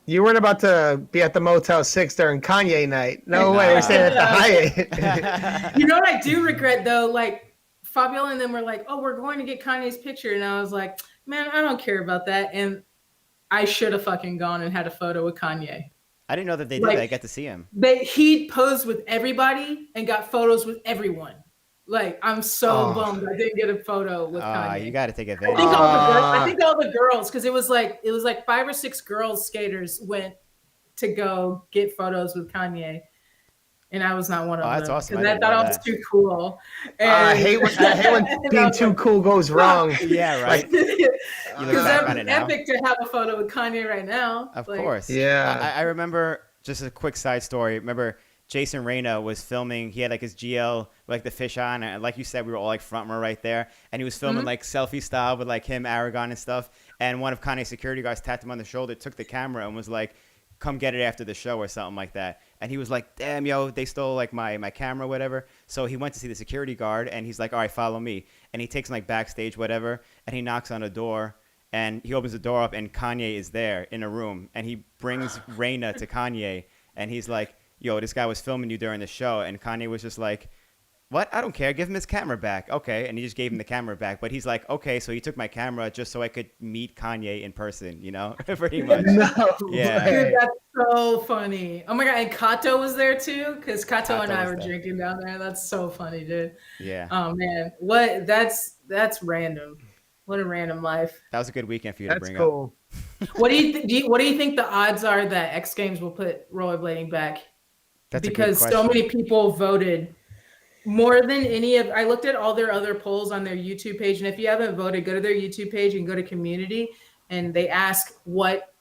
you weren't about to be at the Motel 6 during Kanye night. No Nah. way. We're staying at the Hyatt. You know what I do regret though? Like Fabiola and them were like, "Oh, we're going to get Kanye's picture," and I was like, "Man, I don't care about that." And I should have fucking gone and had a photo with Kanye. I didn't know that they did Like- that. I got to see him. He posed with everybody and got photos with everyone. Like I'm so bummed I didn't get a photo with Kanye. You got to take I advantage. think, of all it. the girls, I think all the girls, because it was like 5 or 6 girls skaters went to go get photos with Kanye, and I was not one of Oh, them. that's awesome. 'Cause I I didn't thought know I was that. too cool. I hate when being too cool goes wrong. Yeah, right. Because back that on would it be now. epic to have a photo with Kanye right now. Of Like, course. Yeah. I remember just a quick side story. Remember Jason Reyna was filming. He had like his GL, like the fish on, and like you said, we were all like front row right there. And he was filming like selfie style with like him, Aragon, and stuff. And one of Kanye's security guards tapped him on the shoulder, took the camera, and was like, "Come get it after the show" or something like that. And he was like, "Damn, yo, they stole like my camera, whatever." So he went to see the security guard, and he's like, "All right, follow me." And he takes him like backstage, whatever, and he knocks on a door. And he opens the door up, and Kanye is there in a room. And he brings Reyna to Kanye, and he's like, "Yo, this guy was filming you during the show." And Kanye was just like, "What? I don't care. Give him his camera back." Okay. And he just gave him the camera back. But he's like, "Okay, so he took my camera just so I could meet Kanye in person, you know?" Pretty much. No Yeah. Dude, way. that's so funny. Oh my god, and Kato was there too, because Kato and Kato I was were there. drinking down there. That's so funny, dude. Yeah. Oh man, what? That's random. What a random life. That was a good weekend for you to That's bring cool. What do you think the odds are that X Games will put rollerblading back? up. That's Because a good so question. many people voted more than any of. I looked at all their other polls on their YouTube page, and if you haven't voted, go to their YouTube page and go to community, and they ask what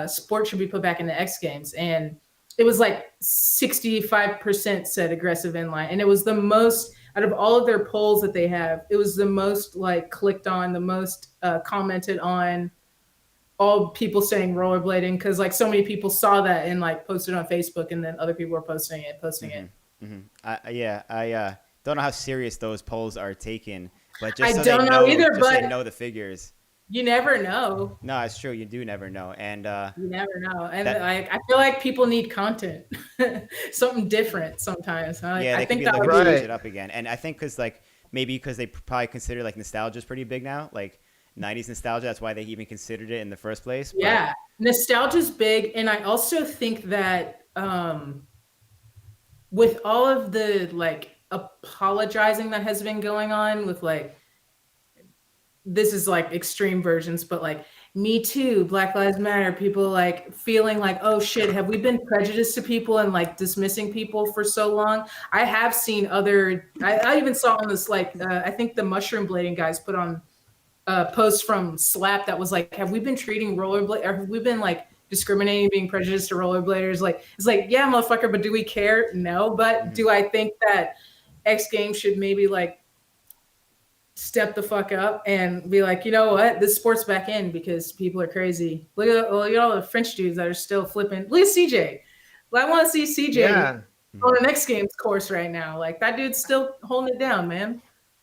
sport should be put back in the X Games, and it was like 65% said aggressive inline, and it was the most out of all of their polls that they have. It was the most like clicked on, the most commented on. All people saying rollerblading because like so many people saw that and like posted on Facebook, and then other people were posting it. I don't know how serious those polls are taken, but I just so don't they know know, either, just so they but- know the figures. You never know. No, it's true. You do never know. And You never know. And That- I feel like people need content, something different sometimes. yeah, I they could think be that looking would to be switch it up again. And I think because like maybe because they probably consider like nostalgia is pretty big now, like 90s nostalgia. That's why they even considered it in the first place. But yeah, nostalgia's big, and I also think that with all of the like apologizing that has been going on with like this is like extreme versions, but like Me Too, Black Lives Matter, people like feeling like, oh shit, have we been prejudiced to people and like dismissing people for so long? I have seen I even saw on this, like, I think the mushroom blading guys put on a post from Slap that was like, have we been treating rollerblade, or have we been like discriminating, being prejudiced to rollerbladers? Like, it's like, yeah, motherfucker, but do we care? No. But do I think that X Games should maybe like step the fuck up and be like, you know what, this sport's back in because people are crazy. Look at all the French dudes that are still flipping. Look at CJ. Well, I want to see CJ on the Next Games course right now. Like, that dude's still holding it down, man.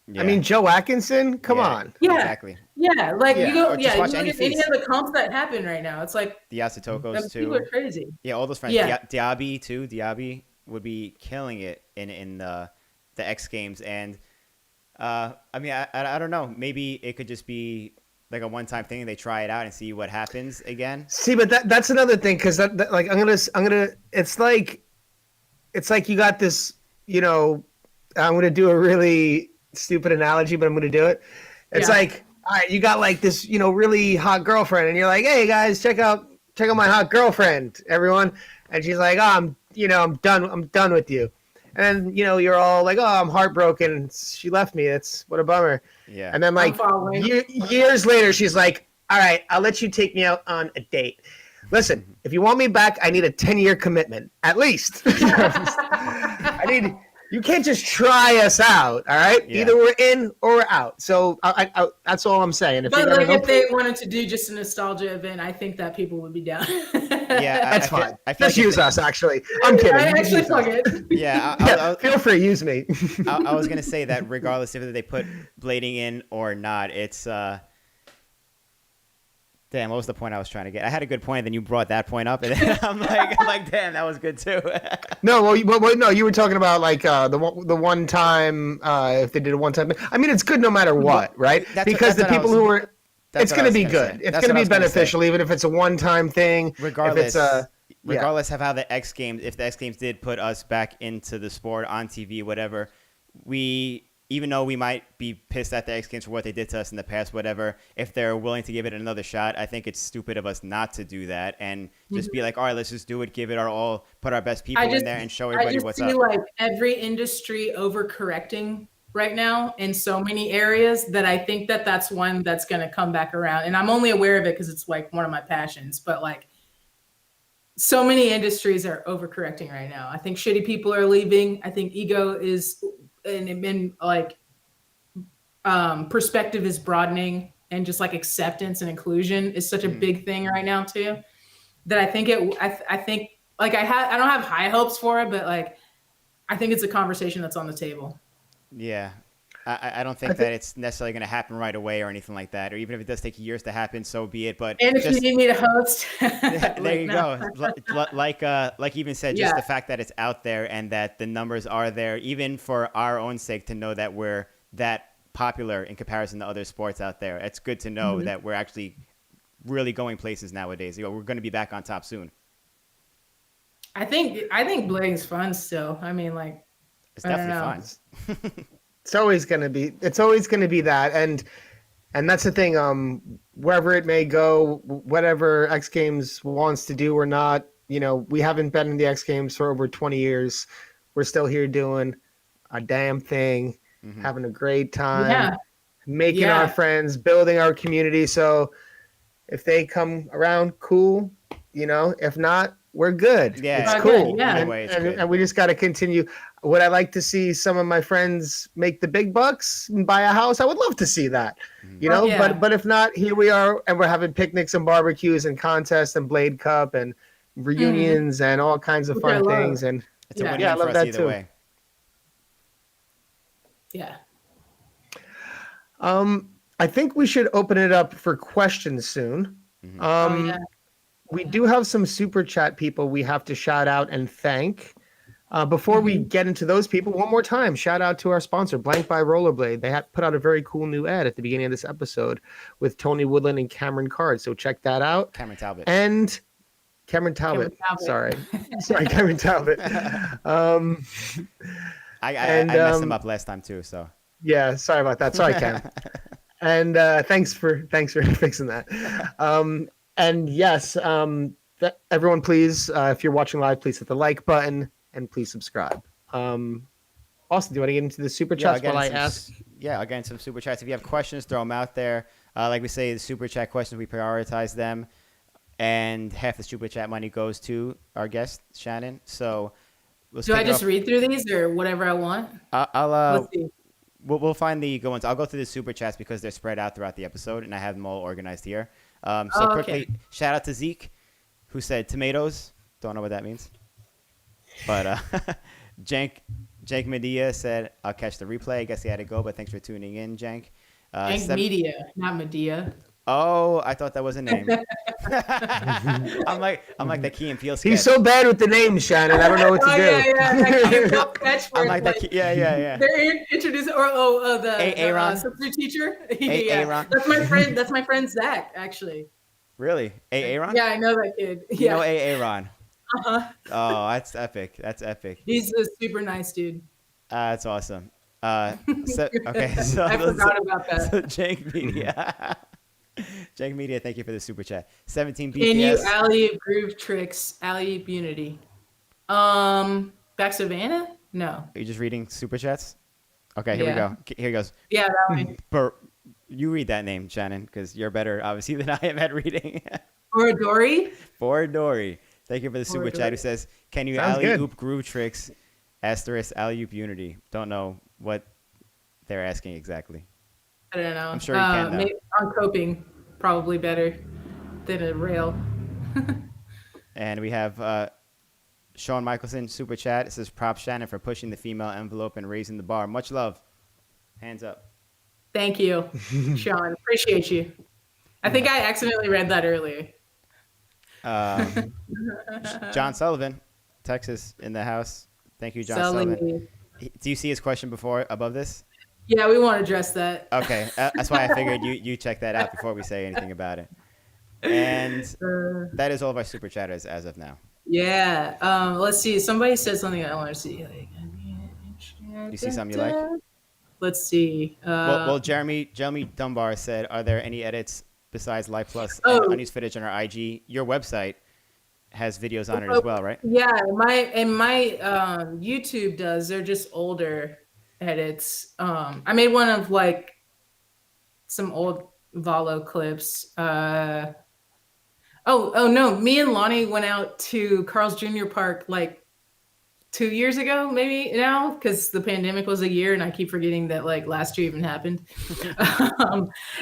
Yeah. I mean, Joe Atkinson, come on. Yeah, exactly. Yeah, like you go, you look any at any of the comps that happen right now. It's like the Asatokos too. People are crazy. Yeah, all those friends. Yeah. Diaby too. Diaby would be killing it in the X Games. And I mean, I don't know. Maybe it could just be like a one-time thing. They try it out and see what happens again. See, but that's another thing, because that like I'm gonna. It's like you got this. You know, I'm gonna do a really stupid analogy, but I'm gonna do it. It's like, all right, you got like this, you know, really hot girlfriend, and you're like, hey guys, check out my hot girlfriend, everyone. And she's like, oh, I'm done with you. And then, you know, you're all like, oh, I'm heartbroken. She left me. What a bummer. Yeah. And then like years later, she's like, all right, I'll let you take me out on a date. Listen, if you want me back, I need a 10-year commitment, at least. You can't just try us out, all right? Yeah. Either we're in or we're out. So I that's all I'm saying. If they wanted to do just a nostalgia event, I think that people would be down. Yeah, that's fine. Just use us, actually. I'm kidding. I actually fuck it. Yeah, feel free, use me. I was gonna say that regardless if they put blading in or not, it's damn, what was the point I was trying to get? I had a good point, and then you brought that point up, and then I'm like, damn, that was good too. No, no, you were talking about like the one time, if they did a one time. I mean, it's good no matter what, right? Because the people who were, it's going to be good. It's going to be beneficial, even if it's a one time thing. Regardless of how the X Games, if the X Games did put us back into the sport on TV, whatever, even though we might be pissed at the X Games for what they did to us in the past, whatever, if they're willing to give it another shot, I think it's stupid of us not to do that and just be like, all right, let's just do it, give it our all, put our best people in there and show everybody what's up. I just see like every industry overcorrecting right now in so many areas that I think that that's one that's going to come back around. And I'm only aware of it because it's like one of my passions, but like so many industries are overcorrecting right now. I think shitty people are leaving. I think ego is... and like perspective is broadening, and just like acceptance and inclusion is such a big thing right now too, that I think I think like I don't have high hopes for it, but like I think it's a conversation that's on the table. Yeah. I don't think that it's necessarily going to happen right away or anything like that, or even if it does take years to happen, so be it. But and if you need me to host, there you go. Like even said, just the fact that it's out there and that the numbers are there, even for our own sake, to know that we're that popular in comparison to other sports out there. It's good to know that we're actually really going places nowadays. You know, we're going to be back on top soon. I think blading's fun still. I mean, like, it's definitely fun. It's always going to be that. And that's the thing, wherever it may go, whatever X Games wants to do or not, you know, we haven't been in the X Games for over 20 years. We're still here doing our damn thing, having a great time, making our friends, building our community. So if they come around, cool, you know, if not, we're good. Yeah, it's cool. Yeah. And we just got to continue. Would I like to see some of my friends make the big bucks and buy a house? I would love to see that, you know, but if not, here we are, and we're having picnics and barbecues and contests and Blade Cup and reunions and all kinds of fun things. And it's a win I love that too. Way. Yeah. I think we should open it up for questions soon. We do have some super chat people we have to shout out and thank. Before we get into those people, one more time, shout out to our sponsor, Blank by Rollerblade. They put out a very cool new ad at the beginning of this episode with Tony Woodland and Cameron Card. So check that out. Cameron Talbot. And Cameron Talbot. Sorry, Cameron Talbot. I messed him up last time too. So yeah, sorry about that. Sorry, Cam. And thanks for fixing that. And yes, everyone, please, if you're watching live, please hit the like button and please subscribe. Austin, do you want to get into the super chats while I ask? Yeah, again, some super chats. If you have questions, throw them out there. Like we say, the super chat questions, we prioritize them. And half the super chat money goes to our guest, Shannon. So do I just read through these or whatever I want? Let's see. We'll find the good ones. I'll go through the super chats because they're spread out throughout the episode, and I have them all organized here. Quickly, shout out to Zeke, who said tomatoes. Don't know what that means. But Jank Medea said, I'll catch the replay. I guess he had to go, but thanks for tuning in, Jank. Jank Media, not Medea. Oh, I thought that was a name. I'm like the Key and Peele sketch. He's so bad with the names, Shannon. I don't know what to do. Yeah. I'm like that. Yeah. They're introduced. The substitute teacher. Aaron. That's my friend Zach, actually. Really, Aaron? Yeah, I know that kid. You know Aaron. Uh-huh. Oh, that's epic. That's epic. He's a super nice dude. That's awesome. So I forgot about that. So Jank Media. Jank Media, thank you for the super chat. 17 BPS. Can you alley-oop groove tricks, alley-oop unity? Back Savannah? No. Are you just reading super chats? Okay, here we go. Here goes. Yeah, that one. You read that name, Shannon, because you're better, obviously, than I am at reading. For Dory? For Dory. Thank you for the super chat who says, can you alley-oop groove tricks, asterisk alley-oop unity? Don't know what they're asking exactly. I don't know. I'm sure you can, though. Maybe on coping, probably better than a rail. And we have Sean Michelson, super chat. It says, props Shannon for pushing the female envelope and raising the bar. Much love. Hands up. Thank you, Sean. Appreciate you. I think I accidentally read that earlier. John Sullivan, Texas, in the house. Thank you, John Sullivan. Do you see his question above this? Yeah, we want to address that. Okay, that's why I figured you check that out before we say anything about it. And that is all of our super chatters as of now. Yeah. Let's see. Somebody said something I want to see. You see something you like? Let's see. Well, Jeremy Dunbar said, are there any edits besides Live Plus and unused footage on our IG? Your website has videos on it as well, right? Yeah, my YouTube does. They're just older edits. I made one of like some old Valo clips. Oh no, me and Lonnie went out to Carl's Jr. Park like 2 years ago, maybe now, because the pandemic was a year and I keep forgetting that like last year even happened.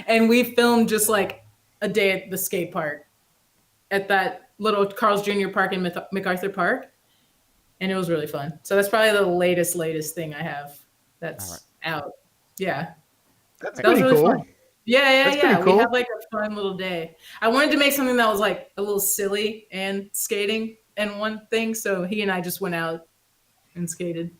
And we filmed just like a day at the skate park at that little Carl's Jr. Park in MacArthur Park. And it was really fun. So that's probably the latest thing I have that's out. Yeah. That was really cool. Fun. Yeah. Cool. We had like a fun little day. I wanted to make something that was like a little silly and skating and one thing. So he and I just went out and skated.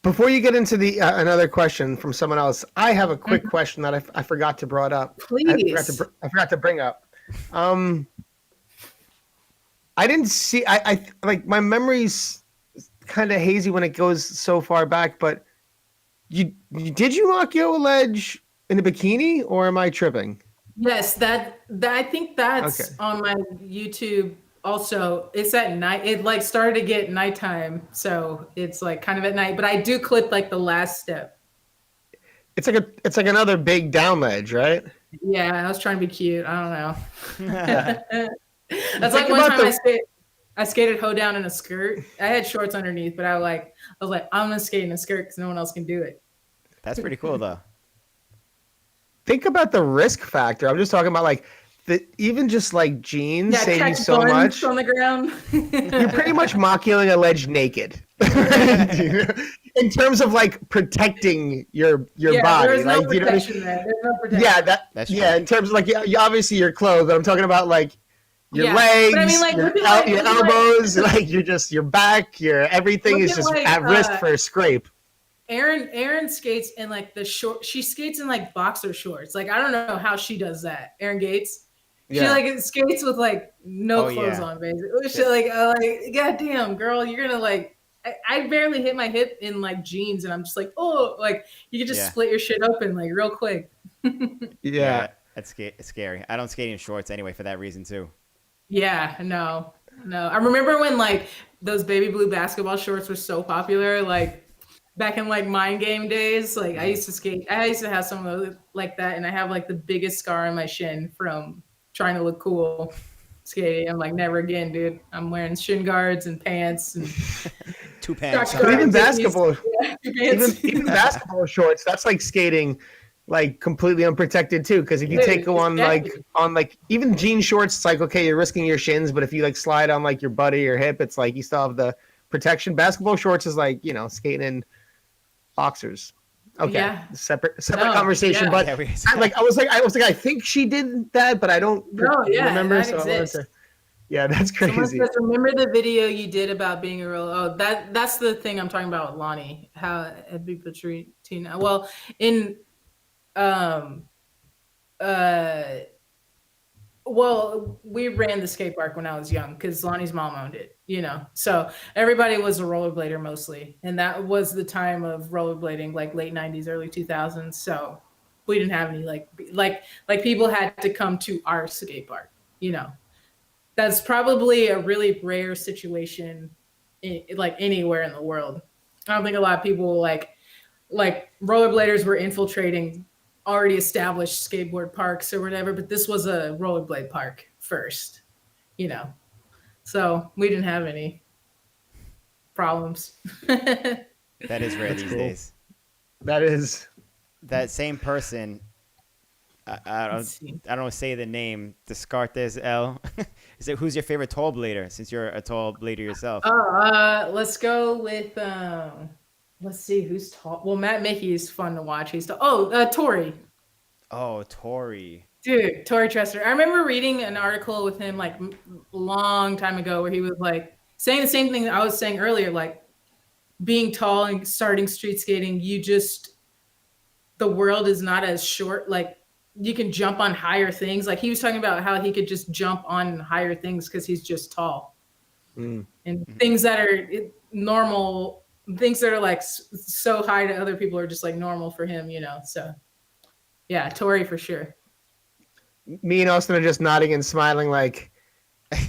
Before you get into the another question from someone else, I have a quick question that I forgot to brought up. Please. I forgot to bring up. I didn't see. I like my memory's kind of hazy when it goes so far back. But did you Makio a ledge in a bikini, or am I tripping? Yes, that I think that's on my YouTube. Also, it's at night. It like started to get nighttime, so it's like kind of at night. But I do clip like the last step. It's like another big down ledge, right? Yeah, I was trying to be cute. I don't know. That's like one time I skated hoedown in a skirt. I had shorts underneath, but I was like, I'm gonna skate in a skirt because no one else can do it. That's pretty cool, though. Think about the risk factor. I'm just talking about like. Even just like jeans save you so much on the ground. You're pretty much Makioing a ledge naked. In terms of like protecting your body. There's no like, protection there. There's no protection. Yeah, that's true. In terms of like obviously your clothes, but I'm talking about like your legs, I mean, like, your elbows, like your back, everything is just like, at risk for a scrape. Erin skates in like the short. She skates in like boxer shorts. Like I don't know how she does that. Erin Gates. She like skates with like no clothes on, basically. She like goddamn girl, you're gonna like I barely hit my hip in like jeans, and I'm just like, oh, like you could just split your shit open like real quick. Yeah. It's scary. I don't skate in shorts anyway for that reason too. Yeah, no. I remember when like those baby blue basketball shorts were so popular, like back in like mind game days. Like I used to skate. I used to have some of those like that, and I have like the biggest scar on my shin from trying to look cool skating. I'm like, never again, dude. I'm wearing shin guards and pants and Two pants. But even basketball, pants. even basketball shorts, that's like skating like completely unprotected too. Because if you take on like even jean shorts, it's like okay, you're risking your shins, but if you like slide on like your butt or your hip, it's like you still have the protection. Basketball shorts is like skating in boxers. Okay, Yeah. separate conversation. Yeah. But Yeah, I was like, I think she did that, but I don't remember. That So exists. yeah, that's Someone crazy. says, remember the video you did about being a roller? Oh, that's the thing I'm talking about with Lonnie. How it'd be Patrina. Well, in uh well, we ran the skate park when I was young because Lonnie's mom owned it, So everybody was a rollerblader mostly. And that was the time of rollerblading, like late 90s, early 2000s. So we didn't have any like people had to come to our skate park, That's probably a really rare situation like anywhere in the world. I don't think a lot of people like rollerbladers were infiltrating already established skateboard parks or whatever, but this was a rollerblade park first, So we didn't have any problems. That is rare these cool. days. That is That same person. I don't say the name. Descartes L. Is it who's your favorite tall blader? Since you're a tall blader yourself. Let's go with let's see who's tall. Well, Matt Mickey is fun to watch. He's tall. Oh, Tori. Oh, Tori. Dude, Tori Trester. I remember reading an article with him like a long time ago where he was like saying the same thing that I was saying earlier, like being tall and starting street skating, the world is not as short. Like you can jump on higher things. Like he was talking about how he could just jump on higher things because he's just tall. And things that are normal, things that are like so high to other people are just like normal for him, So yeah, Tori for sure. me and Austin are just nodding and smiling like,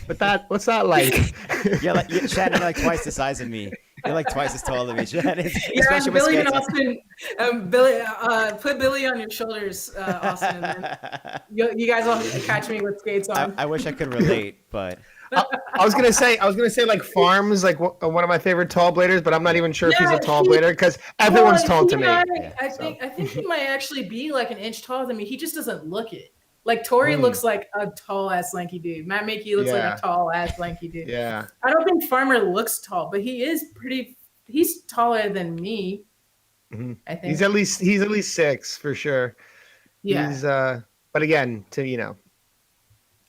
but what's that like? Shannon, you're like twice the size of me. You're like twice as tall as me, Shannon. Yeah, Billy and Austin. Billy, put Billy on your shoulders, Austin. And then you guys will catch me with skates on. I wish I could relate, but I was gonna say like Farms, like one of my favorite tall bladers, but I'm not even sure if he's a tall blader because everyone's tall to me. I think he might actually be like an inch taller than me. He just doesn't look it. Like Tori looks like a tall ass lanky dude. Matt Mickey looks like a tall ass lanky dude. Yeah. I don't think Farmer looks tall, but he is he's taller than me. I think he's at least 6 for sure. Yeah. He's but again,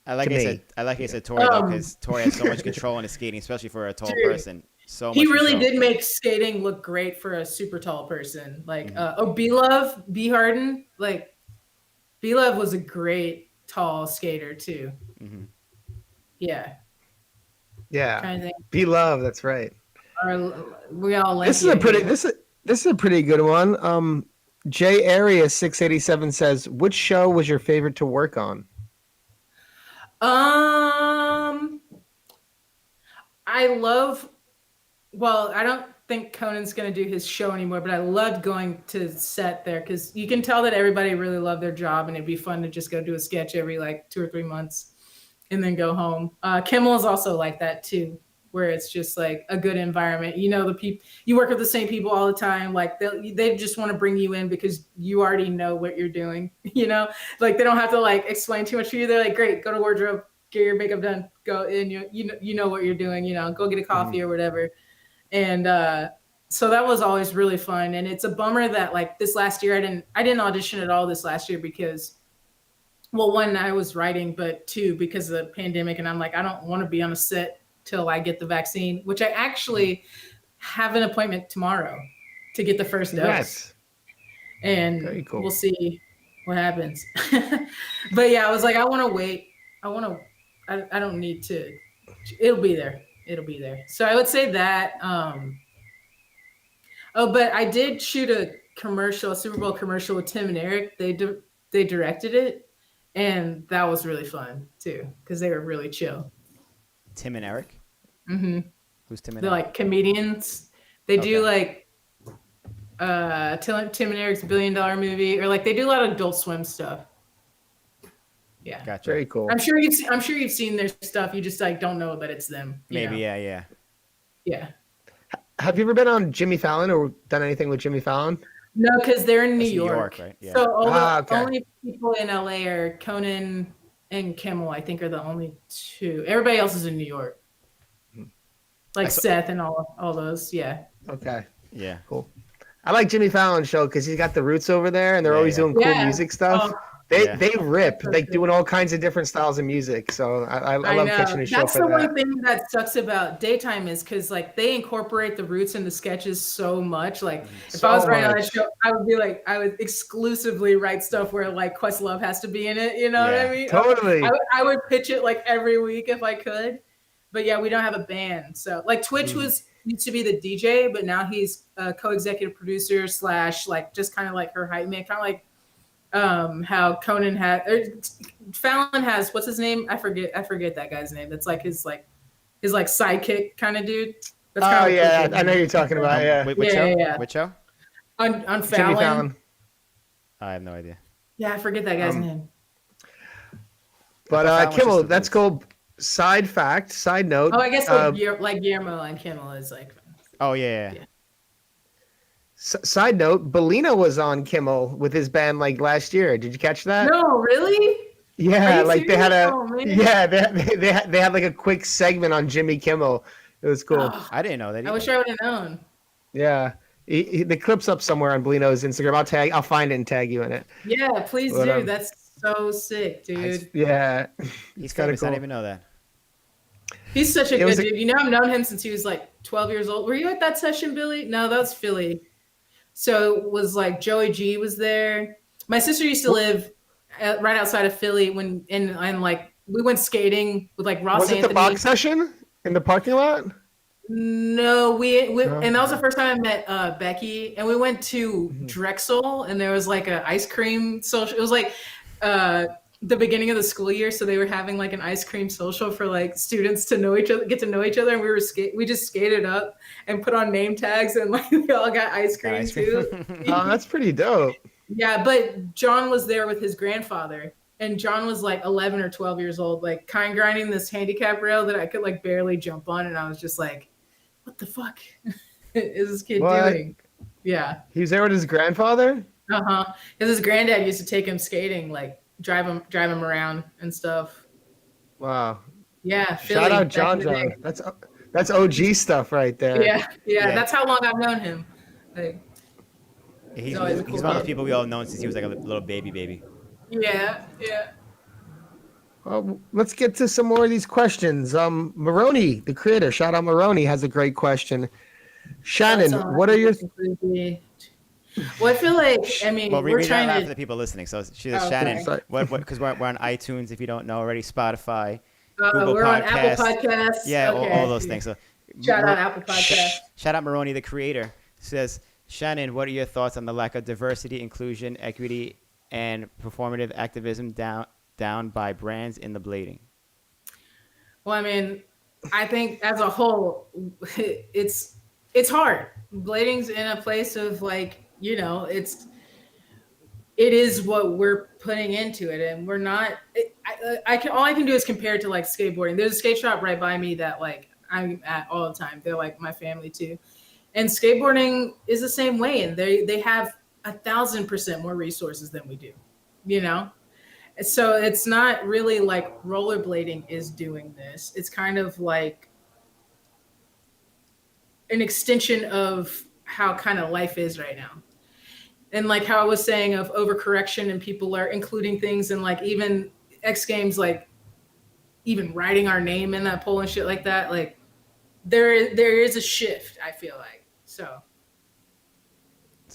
I like I said Tori though, because Tori has so much control in his skating, especially for a tall person. So much he really control. did make skating look great for a super tall person. Like B-Love, B Harden, like B-Love was a great tall skater too. Yeah. B-Love, that's right. We all like this is a pretty good one. J Area 687 says, which show was your favorite to work on? I don't think Conan's going to do his show anymore, but I loved going to set there because you can tell that everybody really loved their job and it'd be fun to just go do a sketch every like 2 or 3 months and then go home. Kimmel is also like that too, where it's just like a good environment. The people, you work with the same people all the time. Like they just want to bring you in because you already know what you're doing, like they don't have to like explain too much to you. They're like, great, go to wardrobe, get your makeup done, go in, you know what you're doing, go get a coffee or whatever. And so that was always really fun. And it's a bummer that like this last year, I didn't audition at all this last year because, well, one, I was writing, but two, because of the pandemic. And I'm like, I don't want to be on a set till I get the vaccine, which I actually have an appointment tomorrow to get the first dose. And very cool. We'll see what happens. But yeah, I was like, I want to wait. I don't need to, it'll be there. So I would say that, Oh, but I did shoot a commercial, a Super Bowl commercial with Tim and Eric. They directed it, and that was really fun too because they were really chill. Tim and Eric. Hmm Who's Tim and They're Eric? like comedians. They do Okay. like Tim and Eric's $1 billion movie, or like they do a lot of Adult Swim stuff. Yeah, Gotcha. Very cool. I'm sure you've seen their stuff. You just like don't know that it's them. You Maybe. know? Yeah. Yeah. Have you ever been on Jimmy Fallon or done anything with Jimmy Fallon? No, because they're in New That's New York. York, right? Yeah. So Okay. only people in LA are Conan and Kimmel. I think are the only two. Everybody else is in New York. Like Seth and all those. Yeah. Okay. Yeah. Cool. I like Jimmy Fallon's show because he's got the roots over there, and they're Yeah, always yeah. doing cool Yeah. music stuff. Oh, They rip, like doing all kinds of different styles of music. So I love know. catching a show That's for the that. one thing that sucks about daytime is because like they incorporate the roots in the sketches so much. Like if I was So writing on that much. show, I would exclusively write stuff where like Questlove has to be in it. You know what Yeah. I mean? Totally. I would pitch it like every week if I could. But yeah, we don't have a band. So like Twitch used to be the DJ, but now he's a co-executive producer / like just kind of like her hype man, kind of like how Conan had Fallon has, what's his name? I forget that guy's name. That's like his sidekick kind of dude. That's Oh kind of yeah, I know you're talking about. Yeah, Wait, which Yeah, show? yeah. Which show? on Jimmy Fallon. Fallon. I have no idea. Yeah, I forget that guy's name. But Fallon was Kimmel, just the that's Roots. cool. Side note. Oh, I guess like Guillermo and Kimmel is like. Oh yeah. Side note, Bellina was on Kimmel with his band like last year. Did you catch that? No, really? Yeah, Are you like they had serious? a Oh, man. they had like a quick segment on Jimmy Kimmel. It was cool. Oh, I didn't know that. I Either. wish I would have known. Yeah. The clip's up somewhere on Bellino's Instagram. I'll find it and tag you in it. Yeah, please But, do. That's so sick, dude. Yeah. He's kinda famous. I cool. didn't even know that. He's such a It was good dude. You know, I've known him since he was like 12 years old. Were you at that session, Billy? No, that was Philly. So it was like Joey G was there. My sister used to live right outside of Philly and like we went skating with like Ross Was it Anthony. the box session in the parking lot? No, we No. and that was the first time I met Becky, and we went to Drexel, and there was like an ice cream social. It was like the beginning of the school year, so they were having like an ice cream social for like students to know each other, get to know each other, and we just skated up and put on name tags, and like we all got ice cream Ice cream. too. Oh, that's pretty dope. Yeah, but John was there with his grandfather, and John was like 11 or 12 years old, like kind grinding this handicap rail that I could like barely jump on, and I was just like, what the fuck is this kid What? doing? Yeah. He was there with his grandfather? Because his granddad used to take him skating, like drive him around and stuff. Wow. Yeah. Shout Philly, out back John in the day. John. That's OG stuff right there. Yeah, Yeah. That's how long I've known him. Like, He's always a one cool of those kid. people we all known since he was like a little baby. yeah. Well, let's get to some more of these questions. Maroney, the creator, shout out Maroney, has a great question. Shannon, That's all. what are your Well, I feel like, I mean, Well, we're read that out trying for the to. people listening. So she's Oh, Shannon. sorry. What? Because we're on iTunes. If you don't know already, Spotify, Google We're on Podcasts. Apple Podcasts. Yeah, Okay. all those things. So Shout out Apple Podcasts. Shout out Maroney, the creator. Says, Shannon, what are your thoughts on the lack of diversity, inclusion, equity, and performative activism down by brands in the blading? Well, I mean, I think as a whole, it's hard. Blading's in a place of like, you know, it is what we're putting into it, and we're not. All I can do is compare it to like skateboarding. There's a skate shop right by me that like I'm at all the time. They're like my family too, and skateboarding is the same way, and they have 1,000% more resources than we do, you know. So it's not really like rollerblading is doing this. It's kind of like an extension of how kind of life is right now. And like how I was saying of overcorrection and people are including things and like even X Games, like even writing our name in that poll and shit like that. Like there is a shift, I feel like. So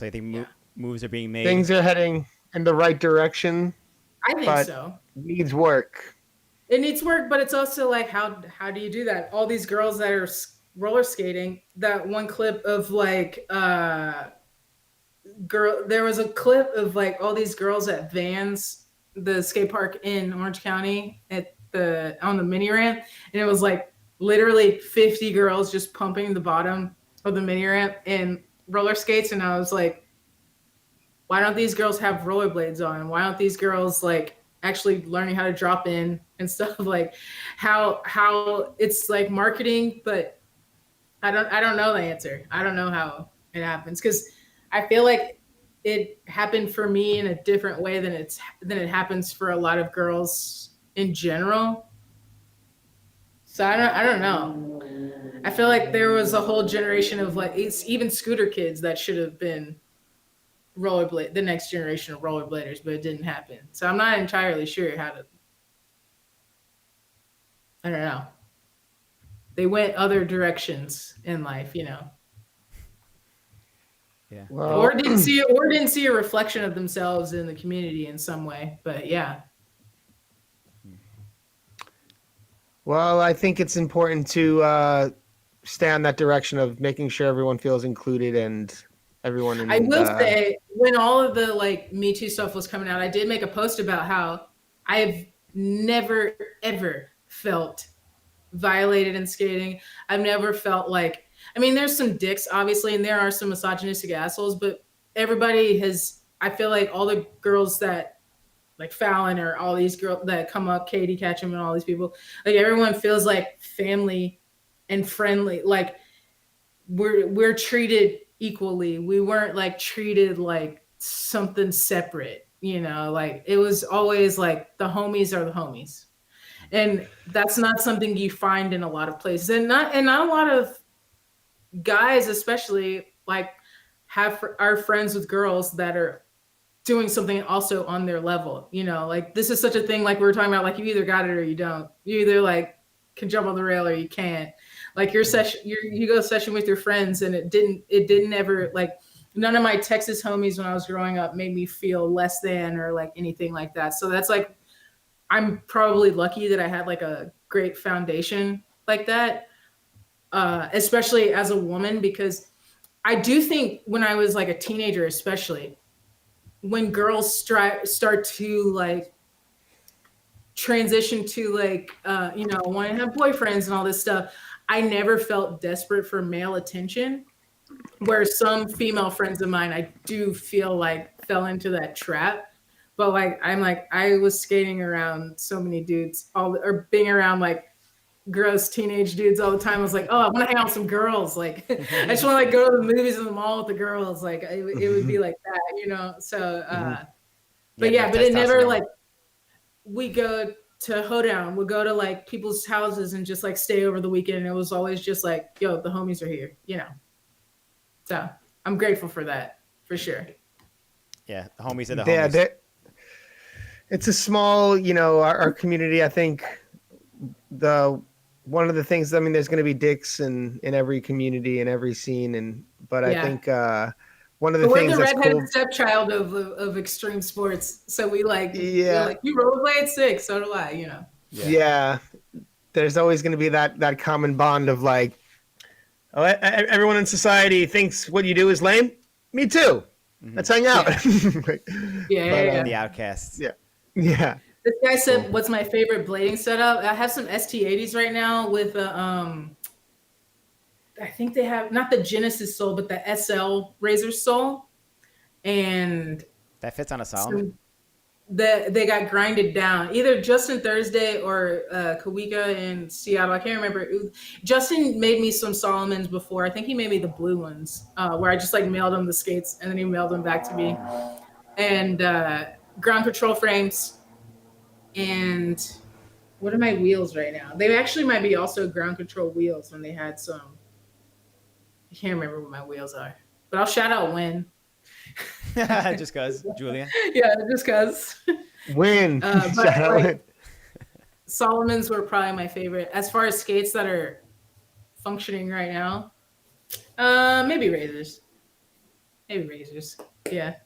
you think moves are being made? things are heading in the right direction? I think But- so. Needs work. It needs work, but it's also like how do you do that? All these girls that are roller skating, that one clip of like girl, there was a clip of like all these girls at Vans, the skate park in Orange County, at the on the mini ramp, and it was like literally 50 girls just pumping the bottom of the mini ramp in roller skates. And I was like, why don't these girls have rollerblades on? Why don't these girls like actually learning how to drop in and stuff? Like how it's like marketing, but I don't know the answer. I don't know how it happens, because I feel like it happened for me in a different way than it happens for a lot of girls in general. So I don't know. I feel like there was a whole generation of like it's even scooter kids that should have been the next generation of rollerbladers, but it didn't happen. So I'm not entirely sure how to. I don't know. They went other directions in life, you know. Yeah. Well, Or didn't see a reflection of themselves in the community in some way. But yeah. well, I think it's important to stay on that direction of making sure everyone feels included and everyone. I will say, when all of the like Me Too stuff was coming out, I did make a post about how I've never ever felt violated in skating. I've never felt like, I mean, there's some dicks obviously, and there are some misogynistic assholes, but everybody has. I feel like all the girls that like Fallon or all these girls that come up, Katie Ketchum and all these people, like everyone feels like family and friendly. Like we're treated equally. We weren't like treated like something separate, you know, like it was always like the homies are the homies. And that's not something you find in a lot of places. And not a lot of guys especially like are friends with girls that are doing something also on their level, you know, like this is such a thing. Like we were talking about, like you either got it or you don't. You either like can jump on the rail or you can't. Like your session, you go session with your friends, and it didn't ever, like none of my Texas homies when I was growing up made me feel less than or like anything like that. So that's like, I'm probably lucky that I had like a great foundation like that, especially as a woman, because I do think when I was like a teenager, especially when girls start to like transition to like, you know, want to have boyfriends and all this stuff, I never felt desperate for male attention, where some female friends of mine, I do feel like fell into that trap. But like, I was skating around so many dudes or being around like gross teenage dudes all the time. I was like, oh, I want to hang out with some girls. Like, I just want to like go to the movies in the mall with the girls. Like it would be like that, you know? So, but yeah, but it never like, we go to hoedown, we'll go to like people's houses and just like stay over the weekend. And it was always just like, yo, the homies are here, you know? So I'm grateful for that, for sure. Yeah, the homies are the homies. Yeah, it's a small, you know, our community. I think one of the things, I mean, there's going to be dicks in every community and every scene, but I think one of the things that's cool. We're the redheaded stepchild of extreme sports, so we like, we're like, you rollerblade, sick, so do I, you know. Yeah, there's always going to be that common bond of like, oh, everyone in society thinks what you do is lame. Me too. Let's hang out. The outcasts. Yeah. This guy said, "What's my favorite blading setup?" I have some ST80s right now with I think they have not the Genesis sole, but the SL Razor sole, and that fits on a Solomon. They got grinded down, either Justin Thursday or Kawika in Seattle. I can't remember. Justin made me some Solomons before. I think he made me the blue ones, where I just like mailed him the skates and then he mailed them back to me. And ground control frames. And what are my wheels right now? They actually might be also ground control wheels when they had some. I can't remember what my wheels are, but I'll shout out Win. Just cause, Julia. Yeah, just cause. Win. But like, Solomons were probably my favorite. As far as skates that are functioning right now, maybe Razors. Yeah.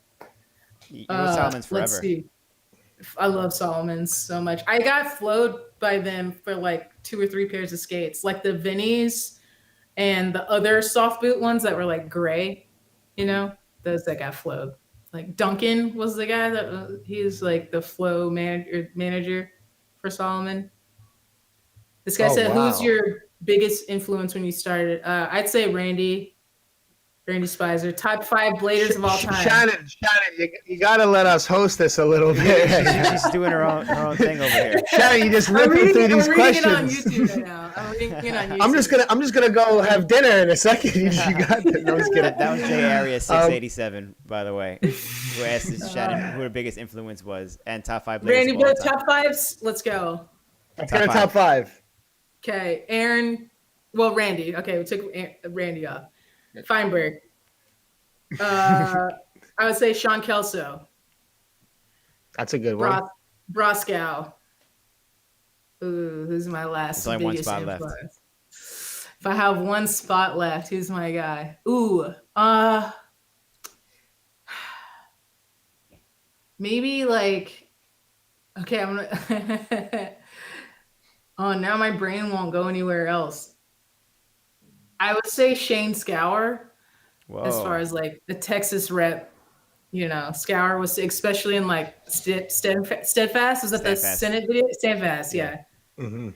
You know Solomons forever. Let's see. I love Solomons so much. I got flowed by them for like 2 or 3 pairs of skates. Like the Vinnies, and the other soft boot ones that were like gray, you know, those that got flowed. Like Duncan was the guy that he's like the flow manager for Solomon. This guy Oh, said, "Who's wow. your biggest influence when you started?" I'd say Randy Spicer, top 5 bladers of all time. Shannon, you got to let us host this a little bit. She's doing her own thing over here. Shannon, you just ripping through these questions. I'm reading it on YouTube right now. I'm reading it on YouTube. I'm just gonna go have dinner in a second. You got that. No, I was kidding. That was J Area 687, by the way, who asked Shannon who her biggest influence was and top 5 bladers. Randy, of all go time. top 5s. Let's go. Let's go to top 5. Okay, Aaron. Well, Randy. Okay, we took Randy off. Feinberg. I would say Sean Kelso. That's a good one. Broskow. Ooh, who's my last? There's only one biggest spot influence? left. If I have one spot left, who's my guy? Ooh, maybe like. Okay, I'm gonna. Oh, now my brain won't go anywhere else. I would say Shane Scour. Whoa. As far as like the Texas rep, you know, Scour was especially in like Steadfast. Was that the Senate video? Steadfast, yeah. Mm-hmm.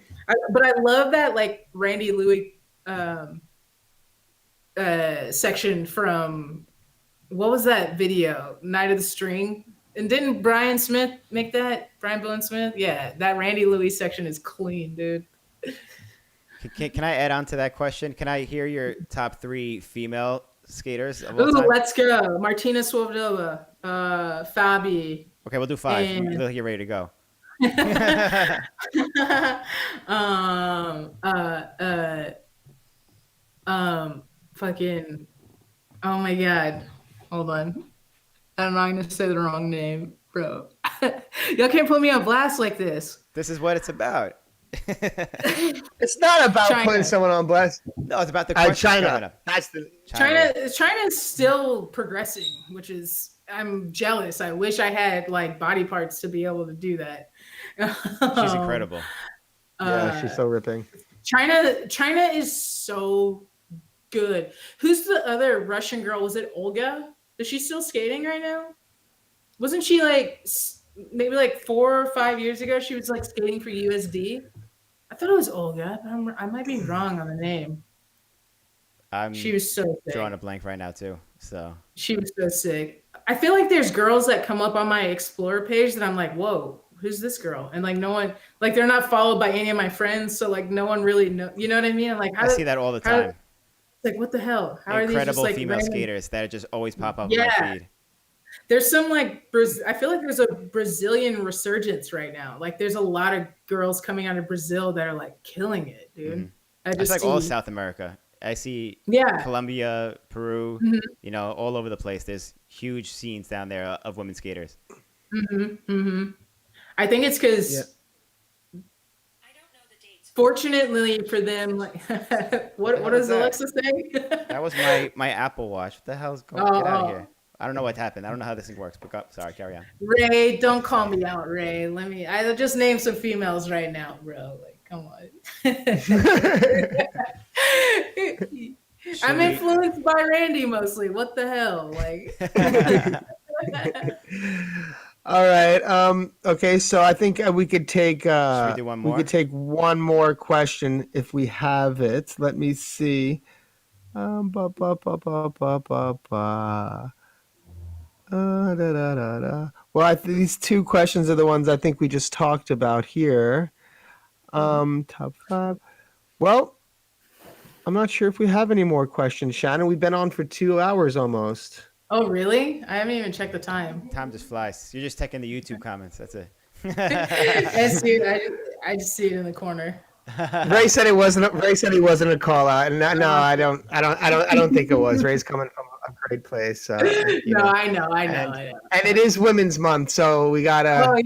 But I love that like Randy Louis section from what was that video? Night of the String. And didn't Brian Smith make that? Brian Bowen Smith? Yeah, that Randy Louis section is clean, dude. Can I add on to that question? Can I hear your top 3 female skaters of all Ooh, time? let's go. Martina Svobodova, Fabi. Okay, we'll do 5 and- until you're ready to go. Fucking, oh my god, hold on, I'm not gonna say the wrong name, bro. Y'all can't put me on blast like this. This is what it's about. It's not about China. putting someone on blast. No, it's about the questions coming China. up. That's the China's still progressing, which is I'm jealous. I wish I had like body parts to be able to do that. She's incredible. Yeah, she's so ripping. China is so good. Who's the other Russian girl? Was it Olga? Is she still skating right now? Wasn't she like maybe like 4 or 5 years ago? She was like skating for USD. I thought it was Olga, but I might be wrong on the name. She was so sick. Drawing a blank right now too. So she was so sick. I feel like there's girls that come up on my Explorer page that I'm like, whoa, who's this girl? And like no one, like they're not followed by any of my friends, so like no one really know. You know what I mean? I'm like, I see that all the time. Like what the hell? How incredible are these just, like, female random skaters that just always pop up on my feed. There's some like I feel like there's a Brazilian resurgence right now. Like there's a lot of girls coming out of Brazil that are like killing it, dude. Mm-hmm. It's like all South America. I see Colombia, Peru, you know, all over the place. There's huge scenes down there of women skaters. I think it's because fortunately for them, like what does Alexa say? That was my Apple Watch. What the hell's going on? Get out of here. I don't know what happened. I don't know how this thing works. Sorry, carry on. Ray, don't call me out, Ray. I just named some females right now, bro. Like, come on. I'm influenced by Randy mostly. What the hell? Like all right. Okay, so I think we could take should we do one more? We could take one more question if we have it. Let me see. Well, these 2 questions are the ones I think we just talked about here. Top 5. Well, I'm not sure if we have any more questions, Shannon. We've been on for 2 hours almost. Oh, really? I haven't even checked the time. Time just flies. You're just checking the YouTube comments. That's it. Yes, dude. I just see it in the corner. Ray said he wasn't a call out, and no, I don't think it was. Ray's coming from a great place. I know. And it is Women's Month, so we gotta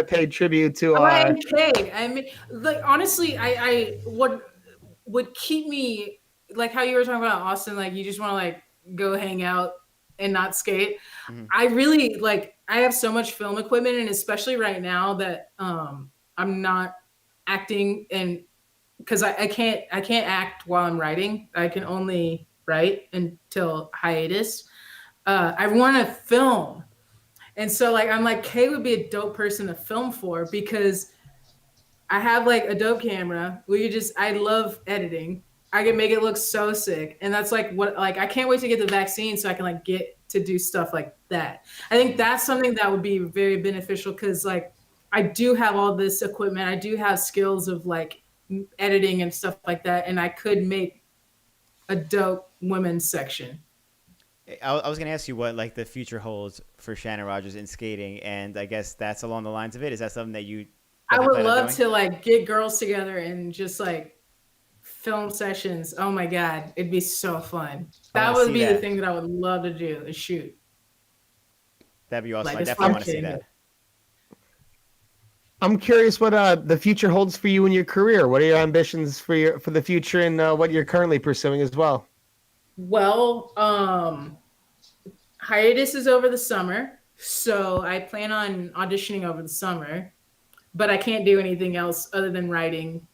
pay tribute to our. Okay, I mean, like honestly, I what would keep me like how you were talking about Austin, like you just want to like go hang out and not skate. I really like. I have so much film equipment, and especially right now that I'm not acting and because I can't act while I'm writing. I can only write until hiatus. I want to film, and so like I'm like Kay would be a dope person to film for because I have like a dope camera. I love editing. I can make it look so sick. And that's like what, like, I can't wait to get the vaccine so I can like get to do stuff like that. I think that's something that would be very beneficial because like I do have all this equipment. I do have skills of like editing and stuff like that. And I could make a dope women's section. I was going to ask you what like the future holds for Shannon Rodgers in skating. And I guess that's along the lines of it. Is that something that you I would love to like get girls together and just like film sessions. Oh my God, it'd be so fun. That would be the thing that I would love to do is shoot. That'd be awesome. Like, I definitely want to see that. I'm curious what the future holds for you in your career. What are your ambitions for the future and what you're currently pursuing as well? Well, hiatus is over the summer, so I plan on auditioning over the summer. But I can't do anything else other than writing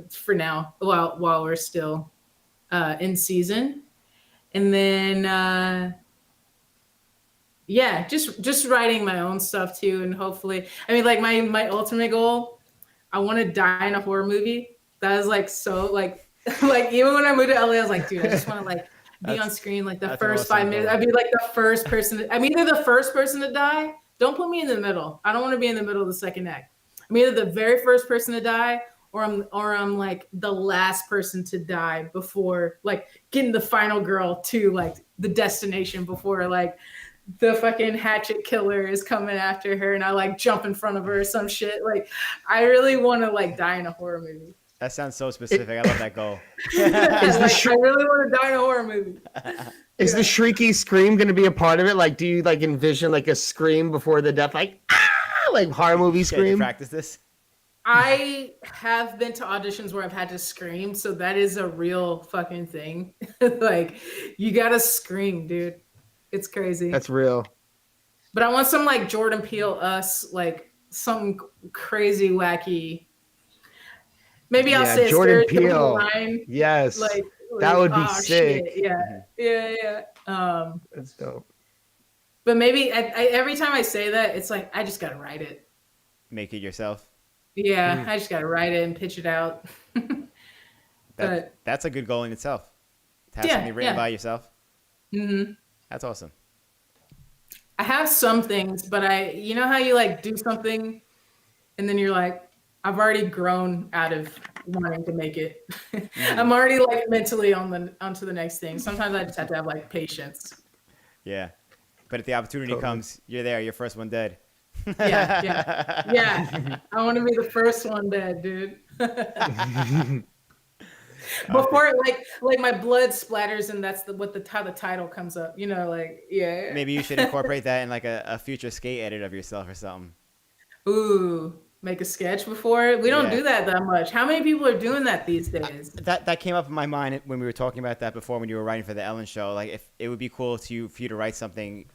for now while we're still in season. And then, just writing my own stuff too. And hopefully, I mean, like my ultimate goal, I want to die in a horror movie. That is like, so like, like even when I moved to LA, I was like, dude, I just want to like be on screen like the first 5 minutes. I'd be like the first person. I'm either the first person to die. Don't put me in the middle. I don't want to be in the middle of the second act. I'm either the very first person to die or I'm like the last person to die before like getting the final girl to like the destination before like the fucking hatchet killer is coming after her and I like jump in front of her or some shit. Like I really want to like die in a horror movie. That sounds so specific. I love that goal. I really want to die in a horror movie. Is the shrieky scream going to be a part of it? Like, do you like envision like a scream before the death, like like horror movie scream? Practice this. I have been to auditions where I've had to scream, so that is a real fucking thing. Like, you gotta scream, dude. It's crazy. That's real. But I want some like Jordan Peele like some crazy wacky. Maybe I'll say Jordan Peele. Line. Yes, like that would be sick. Shit. Yeah. That's dope. But maybe every time I say that, it's like I just gotta write it. Make it yourself. Yeah, I just gotta write it and pitch it out. That's a good goal in itself. To have something written by yourself. Mm-hmm. That's awesome. I have some things, but you know how you like do something and then you're like, I've already grown out of wanting to make it. I'm already like mentally onto the next thing. Sometimes I just have to have like patience. Yeah. But if the opportunity comes, you're there. You're first one dead. Yeah. I want to be the first one dead, dude. Before like my blood splatters and that's how the title comes up. You know, like Maybe you should incorporate that in like a future skate edit of yourself or something. Ooh, make a sketch before? We don't do that much. How many people are doing that these days? That came up in my mind when we were talking about that before when you were writing for the Ellen show. Like if it would be cool for you to write something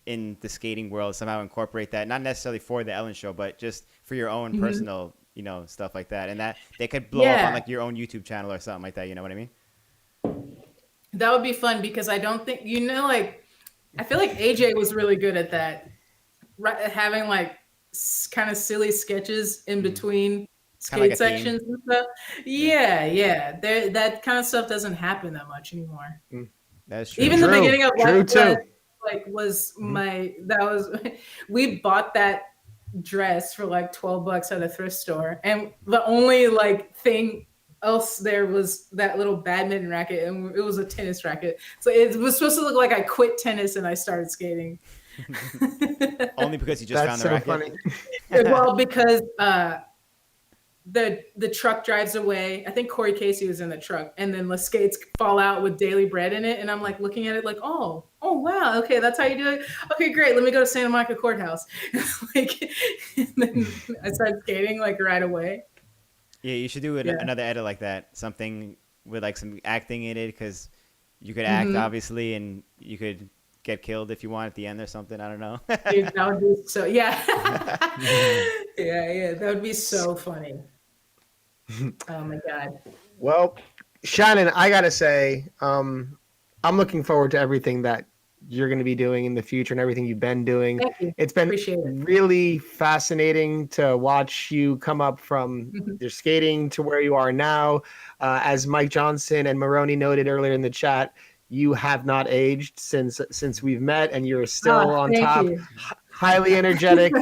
in the skating world, somehow incorporate that, not necessarily for the Ellen show, but just for your own personal, stuff like that. And that they could blow up on like your own YouTube channel or something like that. You know what I mean? That would be fun because I don't think, like, I feel like AJ was really good at that. Having like kind of silly sketches in between skate sections and stuff. Yeah. That kind of stuff doesn't happen that much anymore. That's true. Even the beginning of we bought that dress for like $12 at a thrift store, and the only like thing else there was that little badminton racket, and it was a tennis racket. So it was supposed to look like I quit tennis and I started skating. Only because you just found the racket. Funny. Well, because the truck drives away. I think Corey Casey was in the truck, and then the skates fall out with daily bread in it. And I'm like looking at it like, oh wow, okay, that's how you do it. Okay, great. Let me go to Santa Monica Courthouse. Like, and then I started skating like right away. Yeah, you should do another edit like that. Something with like some acting in it, because you could act obviously, and you could get killed if you want at the end or something. I don't know. Dude, that would be so yeah. Yeah, that would be so funny. Oh my God. Well, Shannon, I gotta say, I'm looking forward to everything that you're going to be doing in the future and everything you've been doing. Thank you. It's been Appreciate it. really fascinating to watch you come up from your skating to where you are now. As Mike Johnson and Maroney noted earlier in the chat, you have not aged since we've met, and you're still on Thank top, you. highly energetic,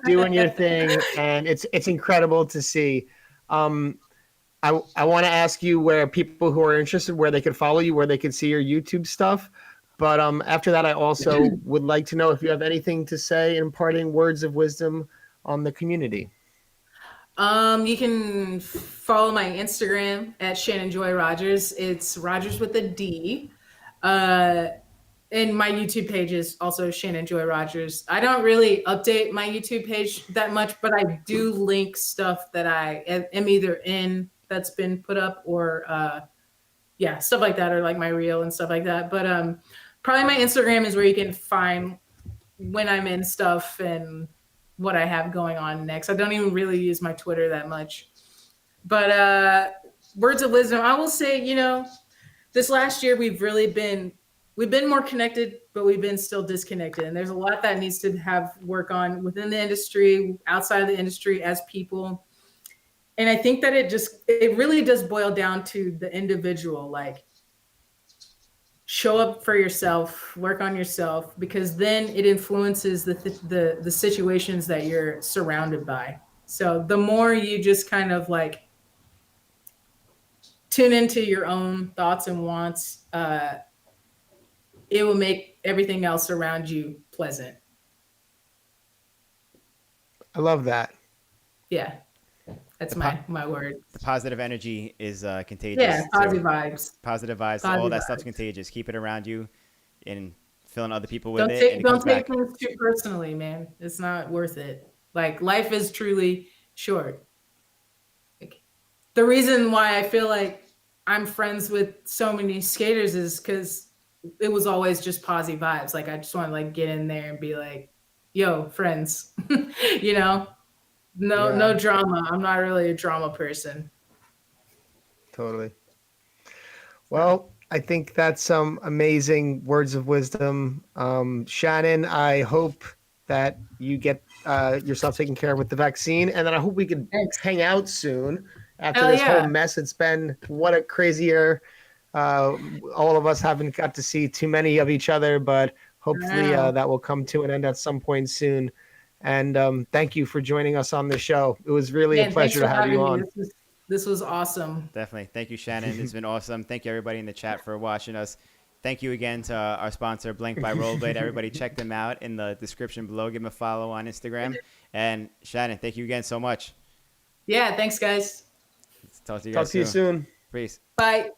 doing your thing, and it's incredible to see. I want to ask you where people who are interested, where they could follow you, where they could see your YouTube stuff. But after that, I also would like to know if you have anything to say, imparting words of wisdom on the community. You can follow my Instagram at Shannon Joy Rodgers. It's Rodgers with a D. And my YouTube page is also Shannon Joy Rodgers. I don't really update my YouTube page that much, but I do link stuff that I am either in that's been put up or yeah, stuff like that, or like my reel and stuff like that. But probably my Instagram is where you can find when I'm in stuff and what I have going on next. I don't even really use my Twitter that much. But words of wisdom, I will say, you know, this last year we've been more connected, but we've been still disconnected. And there's a lot that needs to have work on within the industry, outside of the industry, as people. And I think that it really does boil down to the individual. Like, show up for yourself, work on yourself, because then it influences the situations that you're surrounded by. So the more you just kind of like tune into your own thoughts and wants, it will make everything else around you pleasant. I love that. Yeah, that's my word. The positive energy is contagious. Yeah, positive vibes. Positive vibes. All that stuff's contagious. Keep it around you and filling other people with Don't take things too personally, man. It's not worth it. Like, life is truly short. Like, the reason why I feel like I'm friends with so many skaters is because it was always just posy vibes. Like, I just want to like get in there and be like, yo, friends, you know, no drama. I'm not really a drama person. Totally. Well, I think that's some amazing words of wisdom. Shannon, I hope that you get yourself taken care of with the vaccine, and then I hope we can hang out soon after this whole mess. It's been what a crazy year. All of us haven't got to see too many of each other, but hopefully that will come to an end at some point soon. And thank you for joining us on the show. It was really a pleasure to have you on. This was awesome. Definitely. Thank you, Shannon. It's been awesome. Thank you, everybody in the chat, for watching us. Thank you again to our sponsor, Blank by Rollerblade. Everybody check them out in the description below. Give them a follow on Instagram. And Shannon, thank you again so much. Yeah, thanks, guys. Talk to you guys soon. Talk to you soon. Peace. Bye.